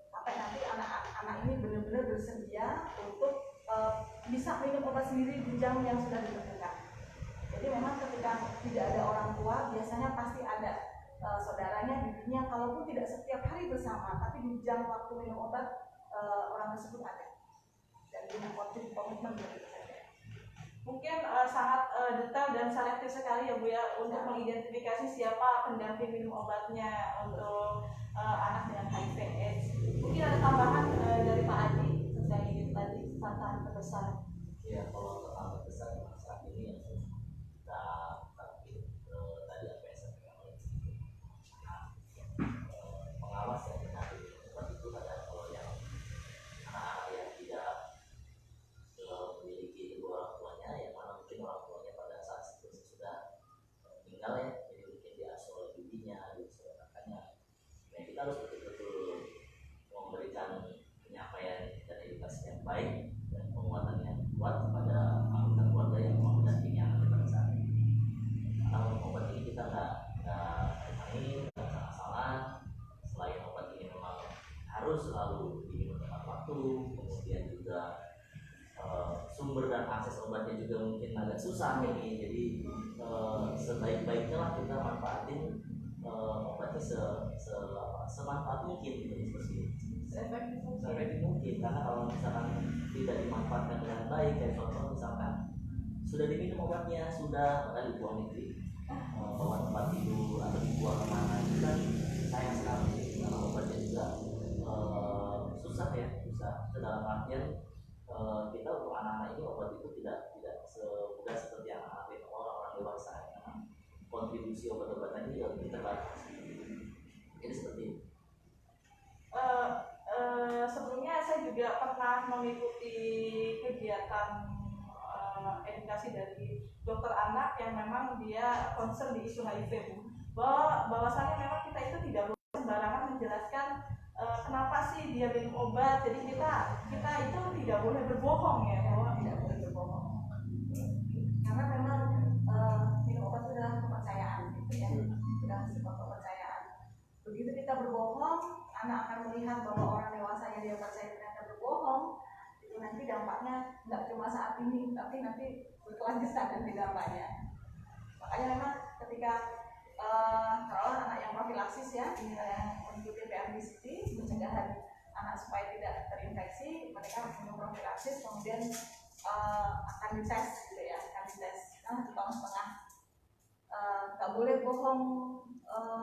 Sampai nanti anak-anak ini benar-benar bersedia untuk bisa minum obat sendiri di jam yang sudah ditentukan. Jadi memang ketika tidak ada orang tua, biasanya pasti ada saudaranya, bibinya, kalaupun tidak setiap hari bersama, tapi di jam waktu minum obat orang tersebut ada dan punya komitmen gitu saja. Mungkin sangat detail dan selektif sekali ya Bu ya untuk mengidentifikasi siapa pendamping minum obatnya untuk anak dengan HIV/AIDS. Mungkin ada tambahan dari Pak Adi terkait tadi tantangan terbesar. Ya, kalau tantangan terbesar saat ini yang kita tadi apa yang saya sampaikan oleh pengawas yang benar itu adalah kalau yang anak-anak yang tidak memiliki kedua orang tuanya, yang mana mungkin orang tuanya pada saat itu sudah meninggal ya, jadi mungkin diasuh oleh bibinya, diasuh oleh kakaknya. Nah, kita harus betul-betul memberikan penyampaian dan edukasi yang baik dan penguatan yang kuat kepada anggota keluarga yang mau mendampingi anak pada saat ini. Karena obat ini kita nggak main-main, nggak salah-salah. Selain obat ini memang harus selalu diminum tepat waktu, kemudian juga sumber dan akses obatnya juga mungkin agak susah ini. Jadi sebaik-baiknya lah kita manfaatin obatnya semanfaat mungkin gitu, seefektif mungkin. Karena kalau misalkan tidak dimanfaatkan dengan baik, kayak contoh misalkan sudah diminum obatnya, sudah bahkan dibuang di bawah tempat tidur atau dibuang kemana, itu kan sayang sekali. Karena obatnya juga susah ya, susah. Dalam artian kita untuk anak-anak ini obat itu tidak semudah seperti anak-anak orang dewasa. Karena kontribusi obat-obatan ini lebih terbatas. Jadi seperti itu. Sebelumnya saya juga pernah mengikuti kegiatan edukasi dari dokter anak yang memang dia concern di isu HIV, Bu. Bahwasanya memang kita itu tidak boleh sembarangan menjelaskan kenapa sih dia minum obat. Jadi kita itu tidak boleh berbohong ya, bahwa Tidak boleh berbohong. Karena memang minum obat itu adalah kepercayaan gitu ya, sudah sebuah kepercayaan. Begitu kita berbohong, anak akan melihat bahwa orang dewasa yang dia percaya ternyata berbohong. Itu nanti dampaknya nggak cuma saat ini, tapi nanti berkelanjutan nanti dampaknya. Makanya memang ketika kalau anak yang profilaksis ya, ini yang mengikuti PMDCT, pencegahan anak supaya tidak terinfeksi, mereka minum profilaksis, kemudian akan dites gitu ya, akan dites 1,5 tahun. Nggak boleh bohong,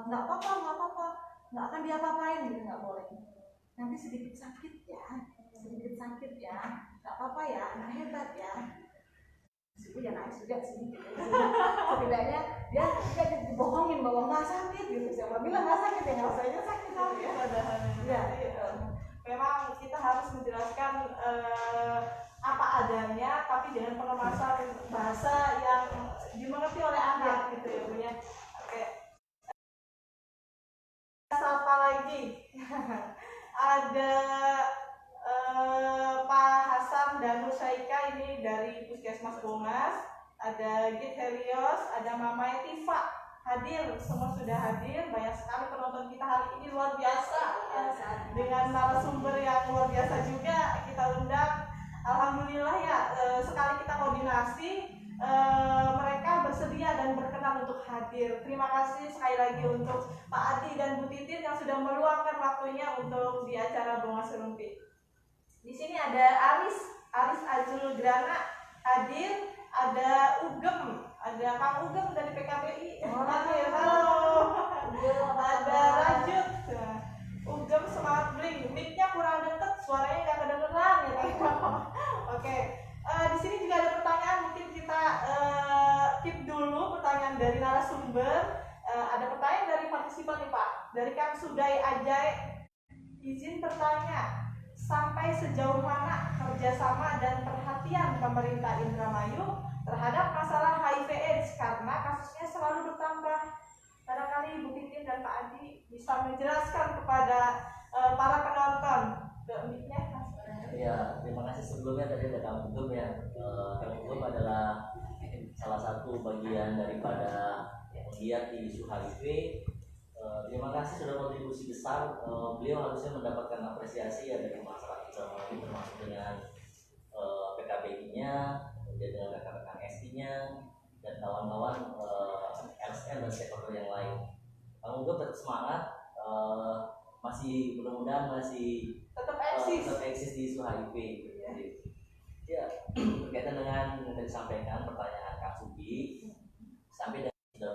nggak apa-apa, nggak akan diapa-apain gitu, nggak boleh. Nanti sedikit sakit ya, nggak apa-apa ya, anak hebat ya. Meskipun ya nangis juga sih, gitu. Setidaknya dia dibohongin bahwa nggak sakit gitu. Siapa bilang nggak sakit ya, nggak usah aja sakit gitu ya. Ya, gitu. Memang kita harus menjelaskan apa adanya, tapi dengan pengemasan bahasa yang dimengerti oleh anak gitu ya, Bu ya. Oke. Siapa lagi? Ada Pak Hasan dan Nusaika ini dari Puskesmas Bongas, ada Git Helios, ada Mama Tifa hadir, semua sudah hadir. Banyak sekali penonton kita hari ini, luar biasa dengan narasumber yang luar biasa juga kita undang. Alhamdulillah ya, sekali kita koordinasi mereka bersedia dan berkenan untuk hadir. Terima kasih sekali lagi untuk Pak Adi dan Bu Titin yang sudah meluangkan waktunya untuk di acara Bongas Serumpi. Di sini ada Aris Azul Grana hadir, ada Ugem, ada Kang Ugem dari PKBI hadir. Halo. Ada Rajut. Ugem semangat bling. Mic-nya kurang deket, suaranya nggak kedengeran ya. Oke. Di sini juga ada pertanyaan, mungkin kita keep dulu pertanyaan dari narasumber. Ada pertanyaan dari partisipant nih Pak. Dari Kang Sudai Ajay, izin bertanya, sampai sejauh mana kerjasama dan perhatian pemerintah Indramayu terhadap masalah HIV/AIDS karena kasusnya selalu bertambah. Barangkali Ibu Titin dan Pak Adi bisa menjelaskan kepada para penonton. Mic-nya Mas. Ya, terima kasih sebelumnya tadi ada Kang Ugem ya. Kang Ugem adalah salah satu bagian daripada penggiat di isu HIV. Terima kasih sudah kontribusi besar. Beliau harusnya mendapatkan apresiasi ya dari masyarakat Indramayu, termasuk dengan PKBI-nya, kemudian dengan rekan-rekan ST-nya, dan kawan-kawan LSM dan stakeholder yang lain. Kang Ugem tetap semangat, masih mudah-mudahan masih Tetap eksis di isu HIV. Ya, berkaitan dengan yang tadi disampaikan pertanyaan Kak Sugi, sampai dan sudah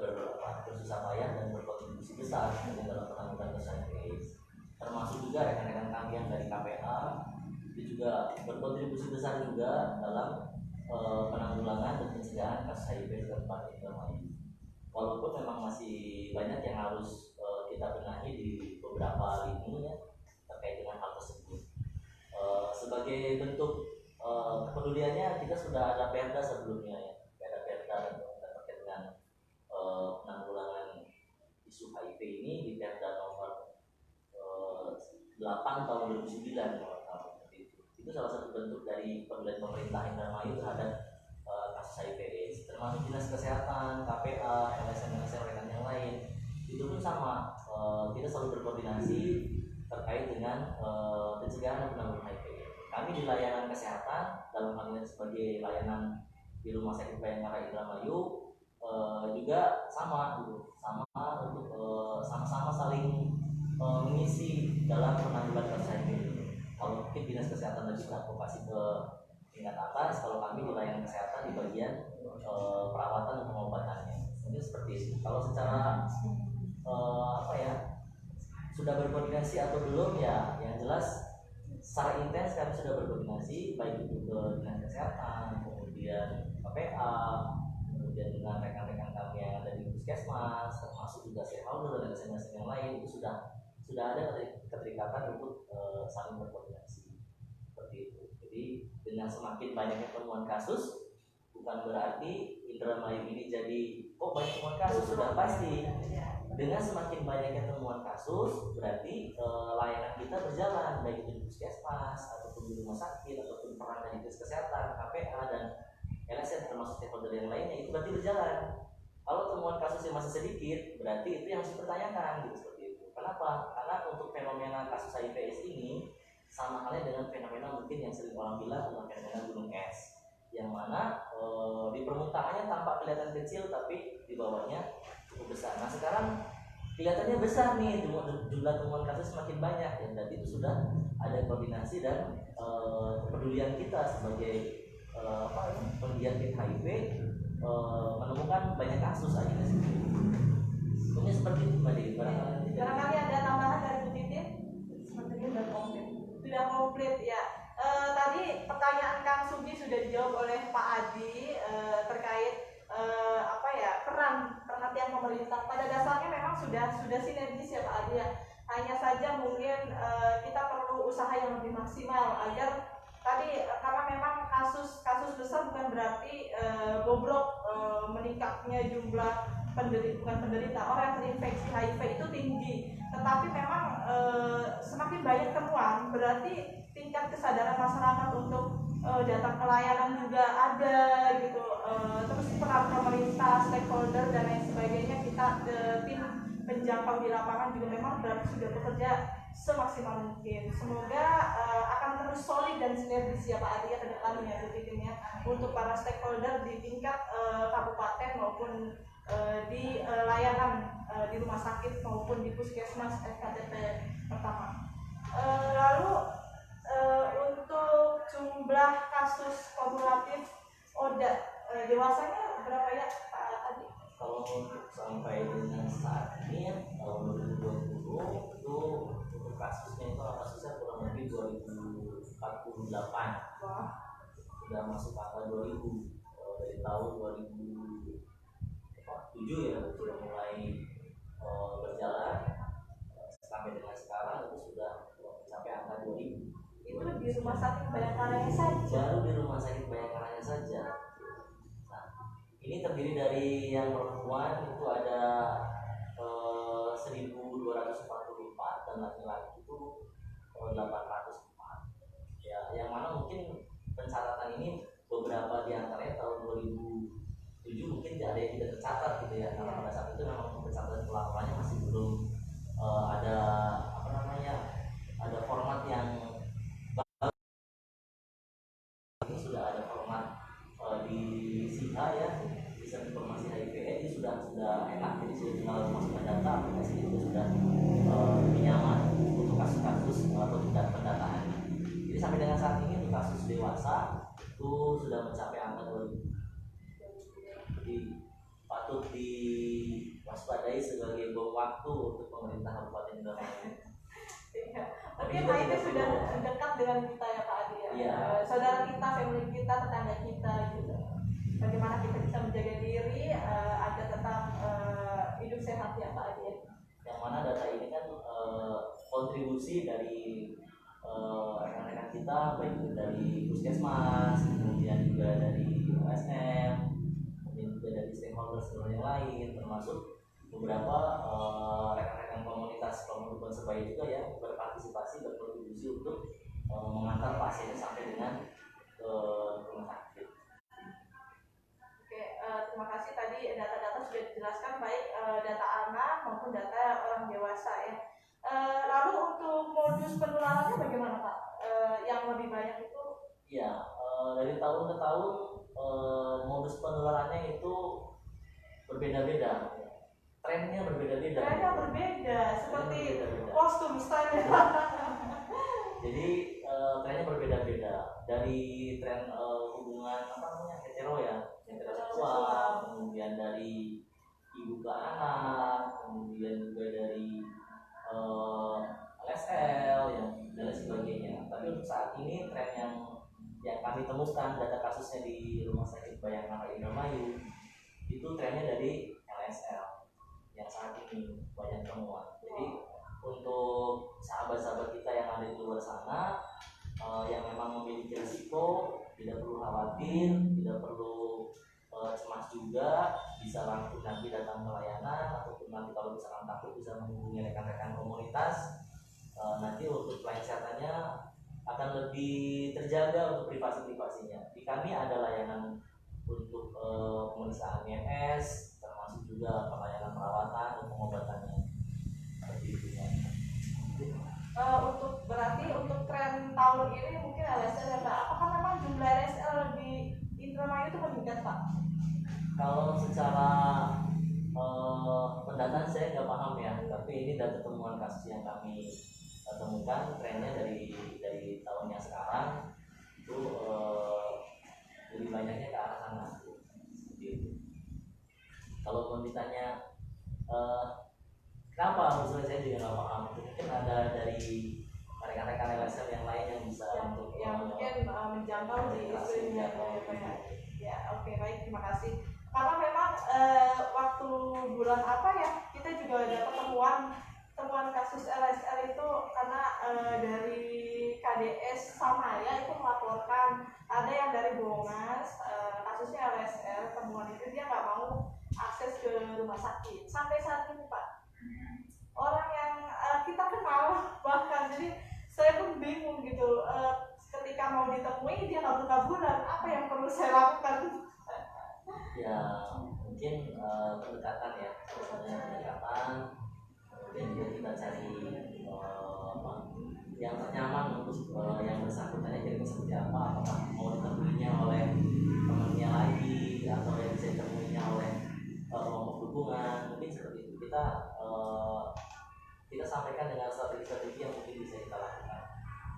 bersusah payah dan berkontribusi besar dalam penanggulangan kasus HIV, termasuk juga rekan-rekan kami yang dari KPA itu juga berkontribusi besar juga dalam penanggulangan dan pencegahan kasus HIV di Kabupaten Indramayu. Walaupun memang masih banyak yang harus kita benahi di beberapa lini ya terkait dengan hal tersebut. Sebagai bentuk kepeduliannya, kita sudah ada perda sebelumnya ya, ada perda terkait dengan penanggulangan isu HIV ini di perda nomor 8 tahun 2009 itu salah satu bentuk dari kepedulian pemerintah Indramayu terhadap kasus HIV/AIDS, termasuk dinas kesehatan, KPA, LSM rekan yang lain itu pun sama. Kita selalu berkoordinasi terkait dengan pencegahan dan penanggulangan HIV. Kami di layanan kesehatan dalam hal ini sebagai layanan di Rumah Sakit Bayangkara Indramayu juga sama untuk sama-sama saling mengisi dalam penanggulangan kasus HIV. Kalau mungkin dinas kesehatan lebih advokasi ke tingkat atas, kalau kami di layanan kesehatan di bagian perawatan dan pengobatannya. Mungkin seperti itu. Kalau secara sudah berkoordinasi atau belum ya, yang jelas secara intens kami sudah berkoordinasi baik itu ke dinas kesehatan, kemudian KPA, kemudian dengan rekan-rekan kami yang ada di puskesmas, termasuk juga stakeholder dan LSM yang lain, itu sudah ada keterikatan untuk saling berkoordinasi seperti itu. Jadi dengan semakin banyaknya temuan kasus, bukan berarti Indramayu ini jadi banyak temuan kasus, sudah pasti. Dengan semakin banyaknya temuan kasus, berarti layanan kita berjalan baik itu di puskesmas ataupun di rumah sakit ataupun peran dari dinas kesehatan, KPA dan LSM termasuk stakeholder yang lainnya, itu berarti berjalan. Kalau temuan kasusnya masih sedikit, berarti itu yang harus dipertanyakan gitu, seperti itu. Kenapa? Karena untuk fenomena kasus HIV/AIDS ini sama halnya dengan fenomena mungkin yang sering orang bilang adalah fenomena gunung es, yang mana di permukaannya tampak kelihatan kecil tapi di bawahnya cukup besar. Nah sekarang kelihatannya besar nih, jumlah temuan kasus semakin banyak ya, berarti itu sudah ada koordinasi dan kepedulian kita sebagai penggiat HIV menemukan banyak kasus aja sih. Mungkin seperti itu Mbak Dewi. Barangkali ada tambahan dari Bu Titin? Sepertinya sudah komplit. Sudah komplit ya. Tadi pertanyaan Kang Sugi sudah dijawab oleh Pak Adi terkait peran perhatian pemerintah. Pada dasarnya memang sudah sinergis ya Pak Adi ya. Hanya saja mungkin kita perlu usaha yang lebih maksimal agar tadi karena memang kasus besar bukan berarti bobrok meningkatnya jumlah penderita orang yang terinfeksi HIV itu tinggi, tetapi memang semakin banyak temuan berarti tingkat kesadaran masyarakat untuk datang ke layanan juga ada gitu. Terus peran pemerintah, stakeholder dan lain sebagainya, kita tim penjangkau di lapangan juga memang berarti sudah bekerja semaksimal mungkin. Semoga akan terus solid dan sinergis ya Pak Adi ya ke depannya ya, untuk para stakeholder di tingkat kabupaten maupun di layanan di rumah sakit maupun di puskesmas FKTP pertama. Lalu untuk jumlah kasus kumulatif ODA dewasanya berapa ya Pak Adi? Kalau untuk sampai dengan saat ini ya, tahun 2020 itu untuk kasusnya itu kasusnya kurang lebih 2048. Wah. Sudah masuk angka 2000 dari tahun 2007 ya, sudah mulai berjalan Bayakaranya saja. baru di rumah sakit Bayakaranya saja. Nah, ini terdiri dari yang perempuan itu ada 1.244 dan laki-laki itu 804. Ya, yang mana mungkin pencatatan ini beberapa di antaranya tahun 2007 mungkin ada yang tidak tercatat gitu ya, karena pada saat itu memang pencatatan pelaporannya masih belum ada apa namanya, ada format yang sudah ada format di SIHA ya, Sistem Informasi HIV ini sudah enak, jadi sudah tinggal masukkan data, aplikasi itu sudah lebih nyaman untuk kasus-kasus atau pendataan. Jadi sampai dengan saat ini untuk kasus dewasa itu sudah mencapai angka 2000. Jadi patut diwaspadai sebagai bom waktu untuk pemerintah Kabupaten Indramayu. Mungkin HIV sudah dekat dengan kita ya Pak Adi ya. Iya. Saudara kita, family kita, tetangga kita gitu. Bagaimana kita bisa menjaga diri agar tetap hidup sehat ya Pak Adi ya. Yang mana data ini kan kontribusi dari rekan-rekan kita, baik itu dari Puskesmas, kemudian juga dari OSM, kemudian juga dari stakeholders yang lain, termasuk beberapa rekan-rekan komunitas kelompok sebaya juga ya berpartisipasi, berkontribusi untuk mengantar pasien sampai dengan rumah sakit. Oke, terima kasih tadi data-data sudah dijelaskan, baik data anak maupun data orang dewasa ya. Lalu untuk modus penularannya bagaimana Pak? Yang lebih banyak itu? Ya, dari tahun ke tahun modus penularannya itu berbeda-beda, trennya berbeda-beda. Trennya berbeda, seperti Berbeda-beda. kostum style. Jadi trennya berbeda-beda, dari tren hubungan apa namanya heteroseksual ya, heteroseksual, kemudian dari ibu ke anak, kemudian juga dari LSL yang dan lain sebagainya. Tapi untuk saat ini tren yang kami temukan data kasusnya di Rumah Sakit Bayangkara Indramayu itu trennya dari LSL yang saat ini banyak temuan. Jadi untuk sahabat-sahabat kita yang ada di luar sana yang memang memiliki risiko, tidak perlu khawatir, tidak perlu cemas juga, bisa langsung nanti datang ke layanan, ataupun nanti kalau misalkan takut bisa menghubungi rekan-rekan komunitas. Nanti untuk pelayanan kesehatannya akan lebih terjaga untuk privasi-privasinya. Di kami ada layanan untuk pemeriksaan IMS, termasuk juga pelayanan perawatan dan pengobatannya. Seperti itu ya. Untuk berarti untuk tren tahun ini mungkin LSL ya Pak. Apakah memang jumlah LSL di Indramayu itu meningkat Pak? Kalau secara pendataan saya nggak paham ya, tapi ini data temuan kasus yang kami temukan, trennya dari tahun yang sekarang itu lebih banyaknya ke arah sana. Seperti itu. Kalau mau ditanya kenapa, maksudnya saya juga nggak paham. Mungkin ada dari rekan-rekan LSM yang lain yang bisa untuk yang mungkin menjangkau di isunya ya. Oke, baik, terima kasih. Karena memang waktu bulan apa ya kita juga ada temuan kasus LSL itu karena dari KDS Samaya itu melaporkan ada yang dari Bongas kasusnya LSL, temuan itu dia nggak mau akses ke rumah sakit sampai saat ini Pak. Orang yang kita kenal bahkan, jadi saya pun bingung gitu ketika mau ditemui dia kabur-kaburan, apa yang perlu saya lakukan? ya mungkin pendekatan ya, sebenarnya pendekatan, kemudian juga kita cari yang ternyaman untuk yang bersangkutannya jadi seperti apa, apakah mau ditemuinya oleh temannya lagi atau yang bisa ditemuinya oleh kelompok dukungan, mungkin seperti itu. Kita sampaikan dengan strategi-strategi yang mungkin bisa kita lakukan.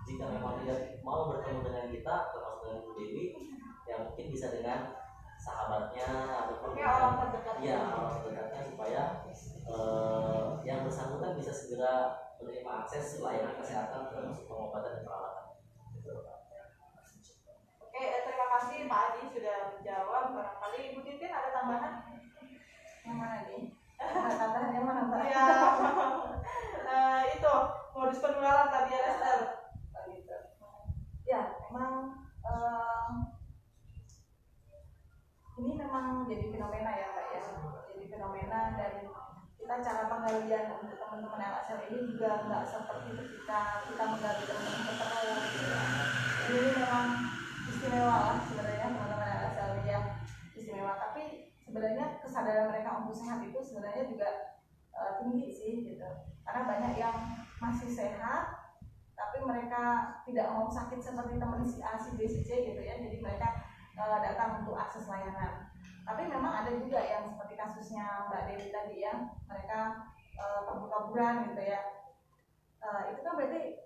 Jika memang tidak mau bertemu dengan kita, termasuk dengan Bu Dewi, ya mungkin bisa dengan sahabatnya ataupun orang terdekat. Ya, orang terdekatnya, supaya yang bersangkutan bisa segera menerima akses layanan kesehatan termasuk pengobatan dan perawatan. Oke, terima kasih Pak Adi sudah menjawab. Barangkali Ibu Titin ada tambahan? Yang mana nih? Tambahan yang mana Pak? Ya, itu modus penularan tadi LSL. Gitu. Ya, memang fenomena ya Mbak ya, jadi fenomena. Dan kita cara penggalian untuk teman-teman LSL ini juga nggak seperti ketika kita menggali teman-teman terus gitu ya. Ini memang istimewa lah sebenarnya teman-teman LSL ya, istimewa. Tapi sebenarnya kesadaran mereka untuk sehat itu sebenarnya juga tinggi sih gitu, karena banyak yang masih sehat tapi mereka tidak mau sakit seperti teman si A, si B, si C gitu ya, jadi mereka datang untuk akses layanan. Tapi memang ada juga yang seperti kasusnya Mbak Dewi tadi ya, mereka kabur-kaburan gitu ya. Itu kan berarti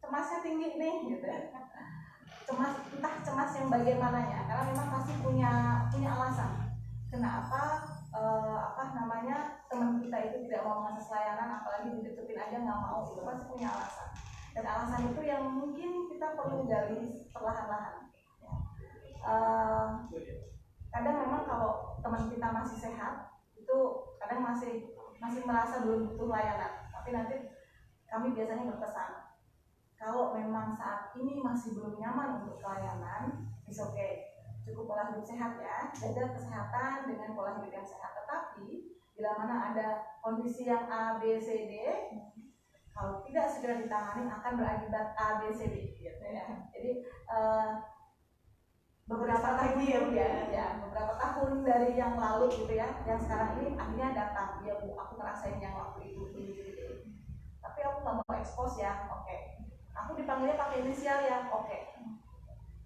cemasnya tinggi nih gitu ya. Entah cemas yang bagaimananya, karena memang pasti punya alasan kenapa teman kita itu tidak mau mengakses layanan, apalagi dideketin aja nggak mau, itu pasti punya alasan. Dan alasan itu yang mungkin kita perlu gali perlahan-lahan. Kadang memang kalau teman kita masih sehat, itu kadang masih merasa belum butuh layanan. Tapi nanti kami biasanya berpesan, kalau memang saat ini masih belum nyaman untuk layanan, it's okay, cukup pola hidup sehat ya, jaga kesehatan dengan pola hidup yang sehat. Tetapi bila mana ada kondisi yang A, B, C, D, kalau tidak segera ditangani akan berakibat A, B, C, D gitu ya. Jadi beberapa tahun beberapa tahun dari yang lalu gitu ya, yang sekarang ini akhirnya datang, ya Bu, aku ngerasain yang waktu itu gitu. Tapi aku nggak mau expose ya, oke. Aku dipanggilnya pakai inisial ya, oke.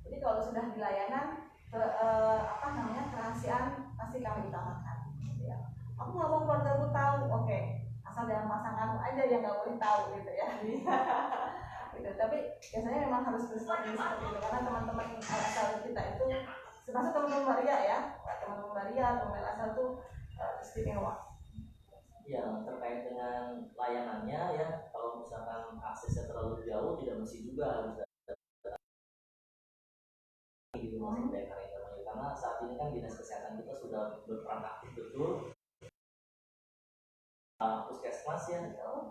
Jadi kalau sudah di layanan kerahasiaan pasti kami utamakan gitu ya. Aku nggak mau keluarga aku tahu, oke. Asal jangan pasanganmu aja yang nggak boleh tahu gitu ya. Gitu. Tapi biasanya memang harus seperti itu, karena teman-teman LSL kita itu, termasuk teman-teman Maria ya, teman-teman Maria, teman LSL itu istimewa. Ya, terkait dengan layanannya ya, kalau misalkan aksesnya terlalu jauh tidak mesti juga harus di rumah sakit daerah Indramayu, karena saat ini kan dinas kesehatan kita sudah berperan aktif betul, puskesmas ya,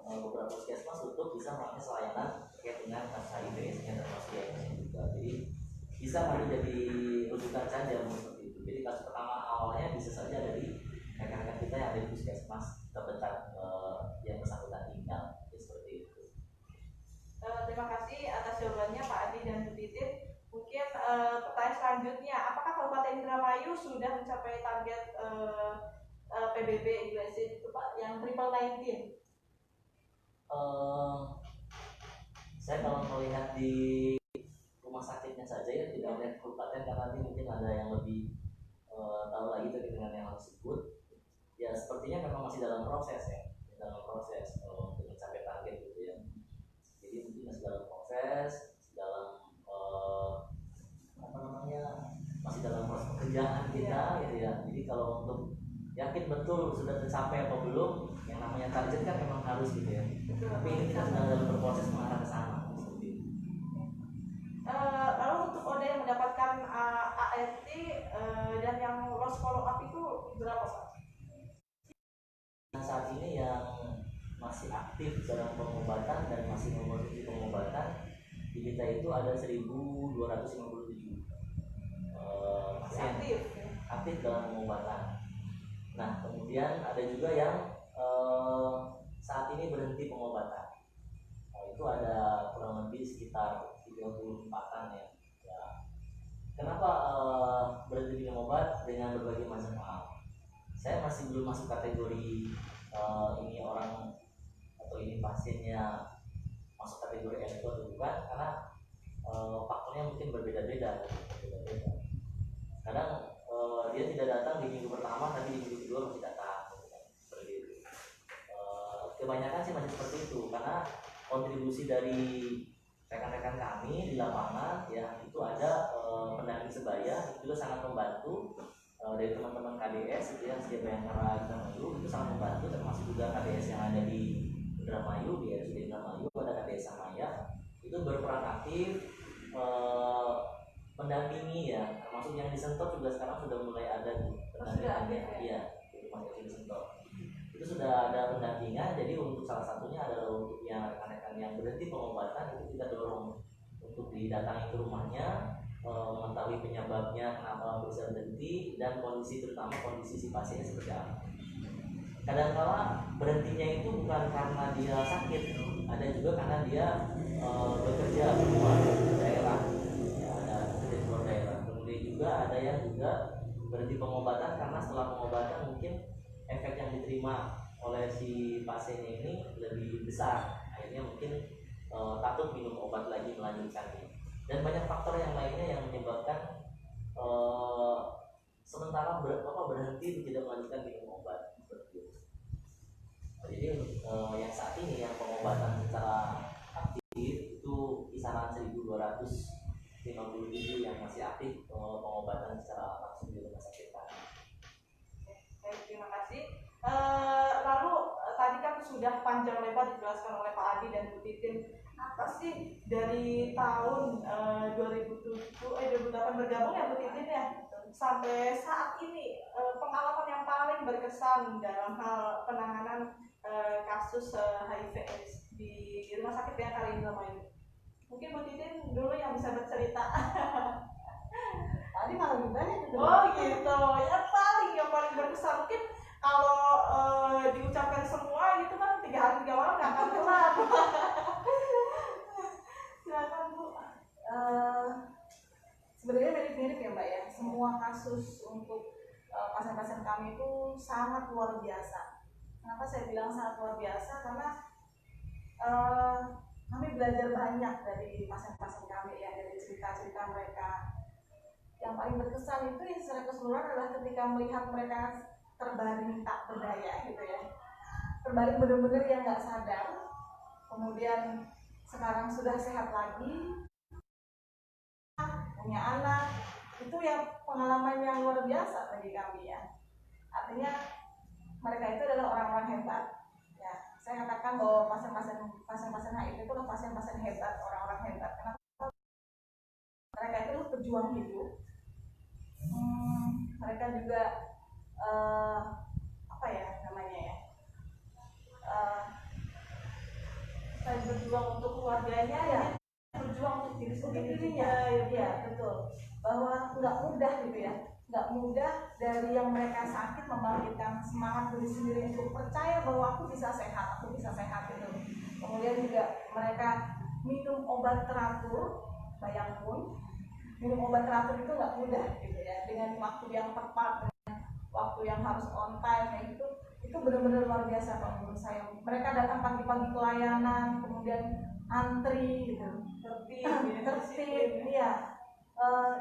beberapa puskesmas untuk bisa mengakses layanan terkait dengan kasus HIV, termasuk yang juga. Jadi bisa nanti jadi rujukan saja seperti itu. Jadi kasus pertama awalnya bisa saja dari rekan-rekan kita yang ada di puskesmas terdekat yang bersangkutan tinggal, seperti itu. Terima kasih atas jawabannya Pak Adi dan Bu Titit. Mungkin pertanyaan selanjutnya, apakah Kabupaten Indramayu sudah mencapai target PBB USG itu Pak, yang triple 19? Saya kalau melihat di rumah sakitnya saja ya, tidak melihat kabupaten, karena nanti mungkin ada yang lebih tahu lagi terkait dengan yang tersebut. Ya sepertinya memang masih dalam proses ya, untuk mencapai target gitu ya. Jadi mungkin masih dalam proses, masih dalam proses pekerjaan kita gitu ya. Jadi kalau untuk yakin betul sudah tercapai atau belum, yang namanya target kan memang harus gitu ya. Tapi ini kita sedang dalam berproses mengarah ke sana. Lalu untuk ODA yang mendapatkan ART dan yang loss follow up itu berapa Pak? Nah, saat ini yang masih aktif dalam pengobatan dan masih mengonsumsi pengobatan di kita itu ada 1.257 pasien aktif dalam pengobatan. Nah, kemudian ada juga yang saat ini berhenti pengobatan. Nah, itu ada kurang lebih sekitar 34-an ya. Kenapa berhenti minum obat dengan berbagai macam hal? Saya masih belum masuk kategori ini orang atau ini pasiennya masuk kategori itu atau bukan, karena faktornya mungkin berbeda-beda. Kadang dia tidak datang di minggu pertama, tapi di minggu kedua masih datang. Seperti itu. Kebanyakan sih masih seperti itu, karena kontribusi dari rekan-rekan kami di lapangan ya, itu ada pendamping sebaya, itu juga sangat membantu. Dari teman-teman KDS itu yang Setia Bayangkara Indramayu itu sangat membantu, termasuk juga KDS yang ada di Indramayu, di RSUD Indramayu ada KDS Samaya, itu berperan aktif mendampingi ya, termasuk yang di Sentot juga sekarang sudah mulai ada pendampingannya ya, di rumah sakit di Sentot itu sudah ada pendampingan. Jadi untuk salah satunya adalah untuk yang rekan-rekan yang berhenti pengobatan itu kita dorong untuk didatangi ke rumahnya mengetahui penyebabnya kenapa bisa berhenti dan kondisi, terutama kondisi si pasiennya seperti apa. Kadang-kala berhentinya itu bukan karena dia sakit, ada juga karena dia bekerja keluar daerah, ya, ada bekerja keluar daerah. Kemudian juga ada yang juga berhenti pengobatan karena setelah pengobatan mungkin efek yang diterima oleh si pasiennya ini lebih besar, akhirnya mungkin takut minum obat lagi melanjutkannya. Dan banyak faktor yang lainnya yang menyebabkan sementara berhenti tidak melanjutkan minum obat seperti itu. Jadi yang saat ini yang pengobatan secara aktif itu kisaran 1257 yang masih aktif pengobatan secara langsung di rumah sakit kami. Oke, terima kasih. Lalu tadi kan sudah panjang lebar dijelaskan oleh Pak Adi dan Bu Titin, apa sih dari tahun 2008 bergabung ya Bu Titin ya, sampai saat ini pengalaman yang paling berkesan dalam hal penanganan kasus HIV/AIDS di rumah sakit Bayangkara Indramayu ini. Mungkin Bu Titin dulu yang bisa bercerita. Tadi malah lebih banyak gitu. Oh gitu, yang paling berkesan mungkin kalau diucapkan semua gitu kan 3 hari 3 malam nggak akan kelar. Silakan Bu. Sebenarnya mirip-mirip ya Mbak ya. Semua kasus untuk pasien-pasien kami itu sangat luar biasa. Kenapa saya bilang sangat luar biasa? Karena kami belajar banyak dari pasien-pasien kami ya, dari cerita-cerita mereka. Yang paling berkesan itu yang secara keseluruhan adalah ketika melihat mereka terbaring tak berdaya gitu ya, terbaring benar-benar yang nggak sadar, kemudian sekarang sudah sehat lagi, punya anak, itu yang pengalaman yang luar biasa bagi kami ya. Artinya mereka itu adalah orang-orang hebat ya. Saya katakan bahwa pasien-pasien HIV itu adalah pasien-pasien hebat, orang-orang hebat. Kenapa? Mereka itu pejuang hidup. Mereka juga apa ya namanya ya, selain berjuang untuk keluarganya ya, berjuang untuk dirinya ya, betul, bahwa nggak mudah gitu ya, nggak mudah dari yang mereka sakit membangkitkan semangat diri sendiri untuk percaya bahwa aku bisa sehat gitu. Kemudian juga mereka minum obat teratur, bayang pun minum obat teratur itu nggak mudah gitu ya, dengan waktu yang tepat, waktu yang harus on time ya, itu benar-benar luar biasa kalau menurut saya. Mereka datang pagi-pagi ke layanan, kemudian antri gitu, tertib iya.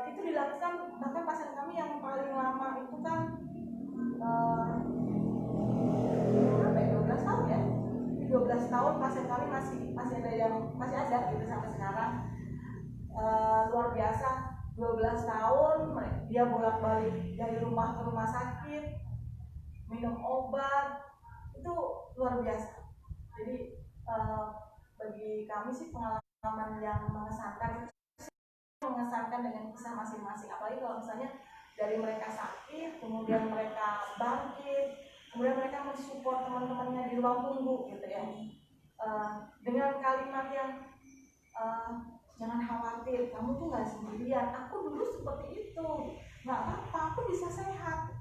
Itu dilakukan, bahkan pasien kami yang paling lama itu kan 12 tahun ya, 12 tahun pasien kami masih ada gitu sampai sekarang. Luar biasa, 12 tahun dia bolak-balik dari rumah ke rumah sakit, minum obat, itu luar biasa. Jadi bagi kami sih pengalaman yang mengesankan dengan kisah masing-masing. Apalagi kalau misalnya dari mereka sakit, kemudian mereka bangkit, kemudian mereka mensupport teman-temannya di ruang tunggu gitu ya, dengan kalimat yang jangan khawatir, kamu tuh nggak sendirian, aku dulu seperti itu, nggak apa-apa, aku bisa sehat.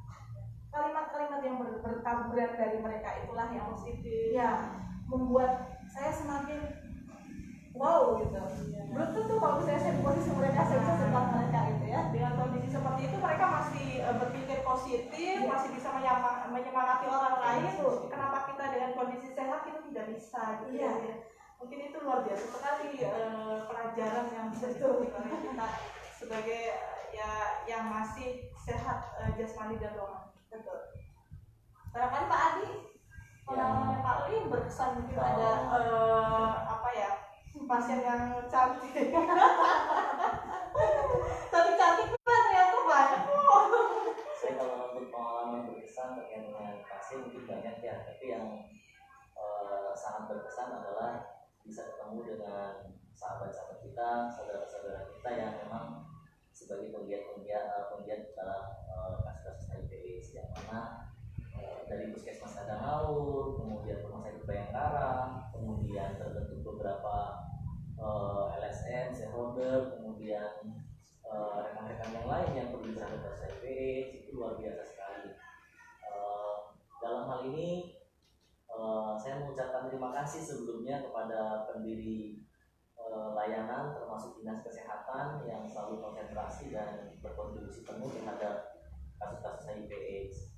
Kalimat-kalimat yang bertaburan dari mereka itulah yang positif ya, membuat saya semakin wow gitu. Belum tentu kalau misalnya saya di posisi mereka, saya bisa senang mereka gitu ya. Dengan kondisi seperti itu mereka masih berpikir positif, masih bisa menyemangati orang lain. Kenapa kita dengan kondisi sehat itu tidak bisa gitu ya. Mungkin itu luar biasa sekali pelajaran yang bisa dipetik oleh kita sebagai ya yang masih sehat jasmani dan rohani. Betul. Barangkali Pak Adi, pengalaman yang paling berkesan mungkin ada apa ya, pasien yang cantik. Tapi cantik kan ternyata banyak kok. Saya kalau untuk pengalaman berkesan terkait dengan pasien mungkin banyak ya, tapi yang sangat berkesan adalah bisa ketemu dengan sahabat-sahabat kita, saudara-saudara kita yang memang sebagai penggiat dalam kasus-kasus HIV/AIDS, yang mana dari Puskesmas Kadang Laut, kemudian Rumah Sakit Bayangkara, kemudian terbentuk beberapa LSM, shareholder, kemudian rekan-rekan yang lain yang peduli terhadap kasus HIV itu luar biasa sekali. Dalam hal ini saya mengucapkan terima kasih sebelumnya kepada pendiri layanan termasuk dinas kesehatan yang selalu konsentrasi dan berkontribusi penuh terhadap kasus-kasus HIV/AIDS.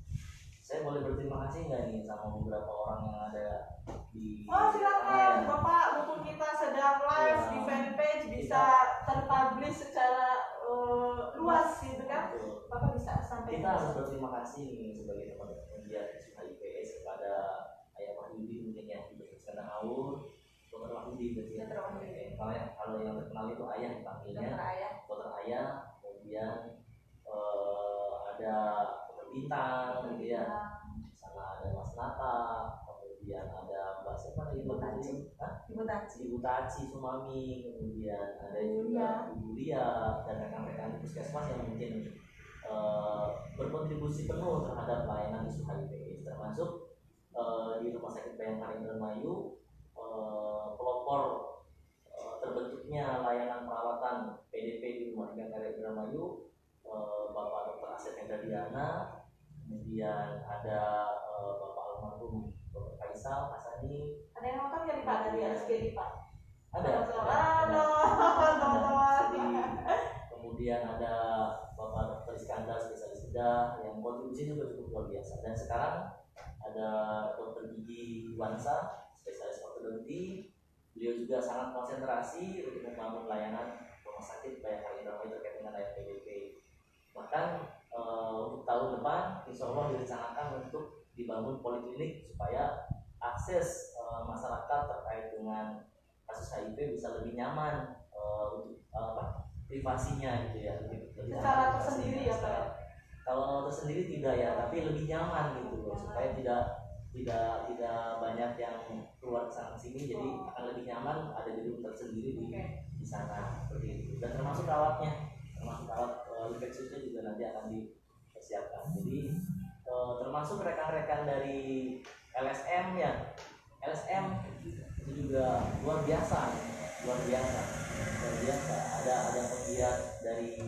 Saya boleh berterima kasih nggak nih sama beberapa orang yang ada di silakan Bapak, mumpung kita sedang live di fanpage bisa terpublish secara luas gitu kan, Bapak bisa sampaikan. Kita harus berterima kasih nih sebagai teman penggiat isu HIV/AIDS kepada Ayah Wahyudi mungkin ya, di Iskandar Aur, Dr. Wahyudi gitu ya. Kalau yang terkenal itu Ayah dipanggilnya, Dr. Ayah, kemudian ada Dr. Bintang gitu ya, di sana ada Mas Nata, kemudian ada Mbak siapa lagi, Ibu Taci Sumami, kemudian ada juga Ibu Lia dan rekan-rekan di puskesmas yang mungkin berkontribusi penuh terhadap layanan isu HIV/AIDS, termasuk di Rumah Sakit Bayangkara Indramayu pelopor terbentuknya layanan perawatan PDP di Rumah Sakit Bayangkara Indramayu, Bapak Dr. Asep Hendra, kemudian ada Bapak almarhum Dr. Faisal Hasani. Ada yang nonton ya Pak dari RSGD Pak? Ada. Kemudian ada Bapak Dr. Iskandar spesialis bedah yang kontribusi juga cukup luar biasa. Dan sekarang ada Dr. Gigi Wansa spesialis ortodonti. Beliau juga sangat konsentrasi untuk membangun layanan rumah sakit Bayangkara Indramayu terkait dengan layanan PDP. Bahkan untuk tahun depan insya Allah direncanakan untuk dibangun poliklinik supaya akses masyarakat terkait dengan kasus HIV bisa lebih nyaman untuk privasinya gitu ya, lebih secara tersendiri ya Pak. Kalau tersendiri tidak ya, tapi lebih nyaman gitu loh, supaya tidak banyak yang keluar ke sana sini, jadi akan lebih nyaman ada gedung tersendiri di sana seperti itu. Dan termasuk alatnya, termasuk alat infeksiusnya juga nanti akan dipersiapkan. Jadi termasuk rekan-rekan dari LSM ya, LSM itu juga luar biasa. Ada penggiat dari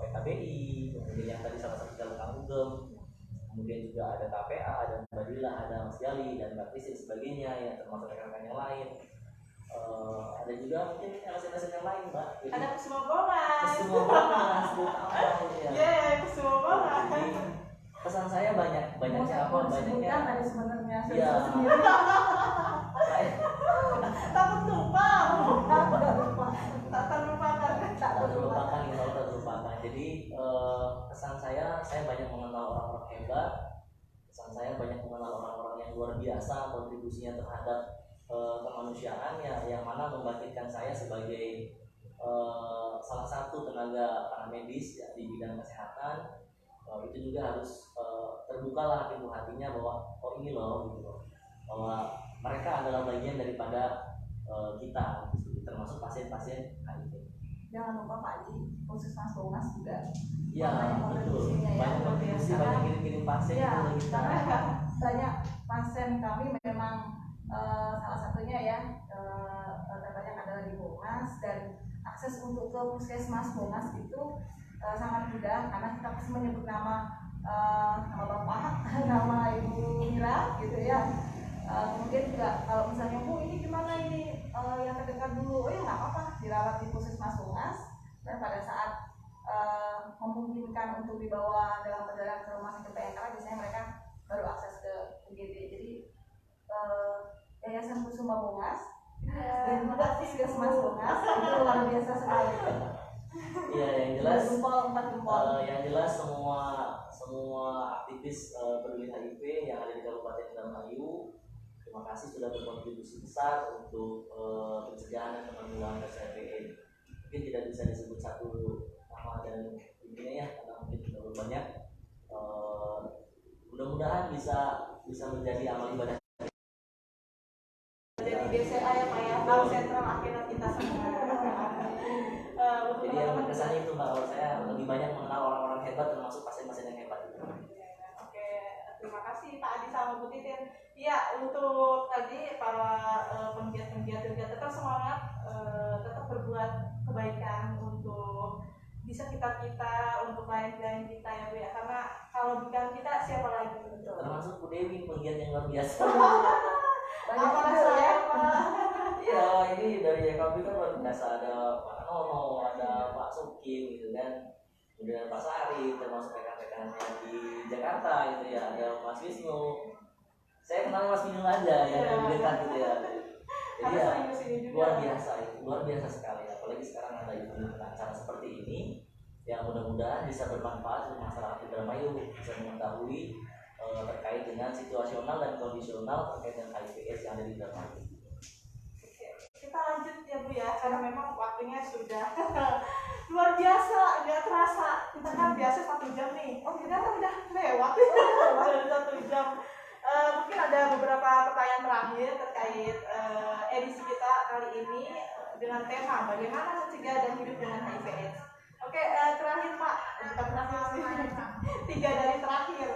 PKBI, kemudian yang tadi salah satu jalur Kanggem, kemudian juga ada KPA, ada Mbak Dila, ada Mas Gali dan Mbak Krisin sebagainya ya, termasuk rekan-rekan yang lain. Ada juga mungkin LSM yang lain Mbak. Jadi, ada Kusuma Bongas. Kusuma Bongas. Jadi pesan saya banyaknya ada sebenarnya sendiri. Takut tumpah. Tak terlupakan. Jadi kesan saya banyak mengenal orang-orang hebat. Kesan saya banyak mengenal orang-orang yang luar biasa kontribusinya terhadap kemanusiaan ya, yang mana membangkitkan saya sebagai salah satu tenaga paramedis ya, di bidang kesehatan. Itu juga harus terbukalah pintu hatinya bahwa ini loh gitu loh, bahwa mereka adalah bagian daripada kita, termasuk pasien-pasien HIV. Jangan lupa Pak Haji, Puskesmas Bongas juga. Iya, betul. Banyak kontribusi, banyak kirim-kirim pasien ya, ke kita. Karena banyak pasien kami memang salah satunya ya terbanyak adalah di Bongas, dan akses untuk ke Puskesmas Bongas itu sangat mudah karena kita pasti menyebut nama Bapak, nama Ibu Mira gitu ya. Kemudian juga kalau misalnya Bu ini gimana ini yang terdekat dulu, ya nggak apa-apa, dirawat di Puskesmas Bongas, dan pada saat memungkinkan untuk dibawa dalam perjalanan ke rumah sakit Bayangkara, biasanya mereka baru akses ke UGD. Jadi Yayasan Kusuma Bongas dan juga Puskesmas Bongas itu luar biasa sekali. Iya, yang jelas yang jelas semua aktivis peduli HIV yang ada di Kabupaten Indramayu, terima kasih sudah berkontribusi besar untuk pencegahan dan penanggulangan HIV/AIDS. Mungkin tidak bisa disebut satu nama dan intinya ya, karena mungkin terlalu banyak. Mudah-mudahan bisa menjadi amal ibadah. Jadi BCA ya Pak ya, bank sentral akhirat kita semua. Jadi yang berkesan itu Mbak, kalau saya lebih banyak mengenal orang-orang hebat termasuk pasien-pasien yang hebat. Oke, terima kasih Pak Adi sama Bu Titin. Iya, untuk tadi para penggiat tetap semangat, tetap berbuat kebaikan untuk di sekitar kita untuk klien-klien kita ya Bu ya, karena kalau bukan kita siapa lagi? Betul. Termasuk Bu Dewi, penggiat yang luar biasa. Apa saya Pak? Iya, ini dari YKB kan luar biasa, ada Pak Nono, ada Pak Sukim gitu kan, kemudian Pak Sari, termasuk rekan-rekannya di Jakarta gitu ya, ada Mas Wisnu. Saya kenal Mas Wisnu aja yang di dekat gitu ya. Jadi ya luar biasa sekali, apalagi sekarang ada event acara seperti ini yang mudah-mudahan bisa bermanfaat untuk masyarakat Indramayu, bisa mengetahui terkait dengan situasional dan kondisional terkait dengan HIV/AIDS yang ada di Indramayu. Kita lanjut ya Bu ya, karena memang waktunya sudah luar biasa, nggak terasa. Kita kan biasa 1 jam nih, oh ternyata udah lewat udah 1 jam. Mungkin ada beberapa pertanyaan terakhir terkait edisi kita kali ini dengan tema bagaimana mencegah dan hidup dengan HIV/AIDS. Oke, terakhir Pak, bukan terakhir sih, 3 dari terakhir.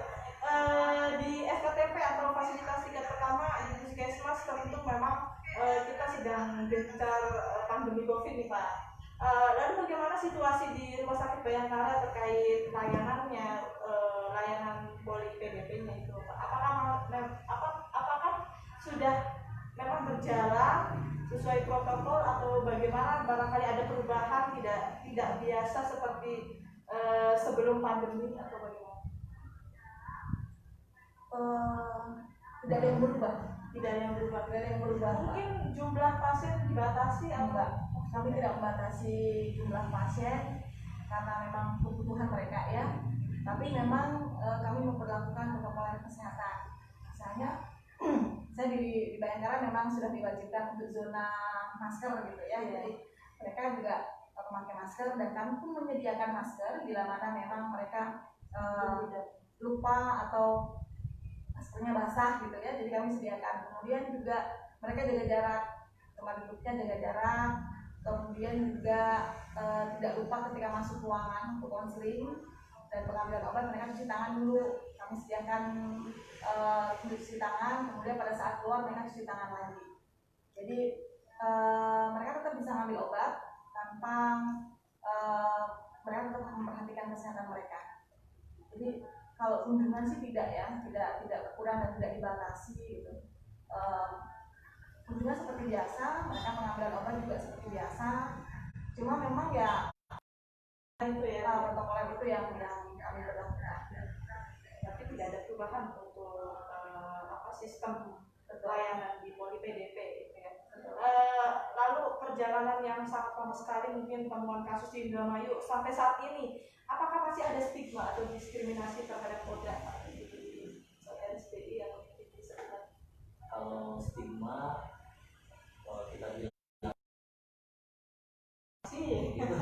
Di SKTP atau fasilitas tingkat pertama di Puskesmas tentu memang kita sedang gencar pandemi COVID nih Pak. Lalu bagaimana situasi di Rumah Sakit Bayangkara terkait layanannya, layanan poli PDP-nya itu Pak? Apakah sudah memang berjalan sesuai protokol atau bagaimana? Barangkali ada perubahan tidak biasa seperti sebelum pandemi atau bagaimana? Tidak ada yang berubah. Tidak ada yang berubah. Pak. Mungkin jumlah pasien dibatasi atau enggak? Kami tidak membatasi jumlah pasien karena memang kebutuhan mereka ya. Tapi memang kami memperlakukan protokol kesehatan. Misalnya saya di Bayangkara memang sudah diwajibkan untuk zona masker gitu ya. Jadi mereka juga memakai masker dan kami pun menyediakan masker bila mana memang mereka lupa atau maskernya basah gitu ya, jadi kami sediakan. Kemudian juga mereka jaga jarak, tempat duduknya jaga jarak. Kemudian juga tidak lupa ketika masuk ruangan untuk konseling dan pengambilan obat mereka cuci tangan dulu. Kami sediakan cuci tangan, kemudian pada saat keluar mereka cuci tangan lagi. Jadi mereka tetap bisa mengambil obat tanpa mereka tetap memperhatikan kesehatan mereka. Jadi kalau kunjungan sih tidak ya, tidak berkurang dan tidak dibatasi gitu. Kunjungan seperti biasa, mereka mengambil obat juga seperti biasa. Cuma memang ya itu ya protokol itu yang kami berlakukan. Tapi tidak ada perubahan untuk sistem pelayanan di poli PDP gitu ya. Lalu perjalanan yang sangat lama sekali mungkin temuan kasus di Indramayu sampai saat ini, apakah masih ada stigma atau diskriminasi terhadap Polda di RSPI atau di sekitar? Kalau stigma, kalau kita bilang gitu,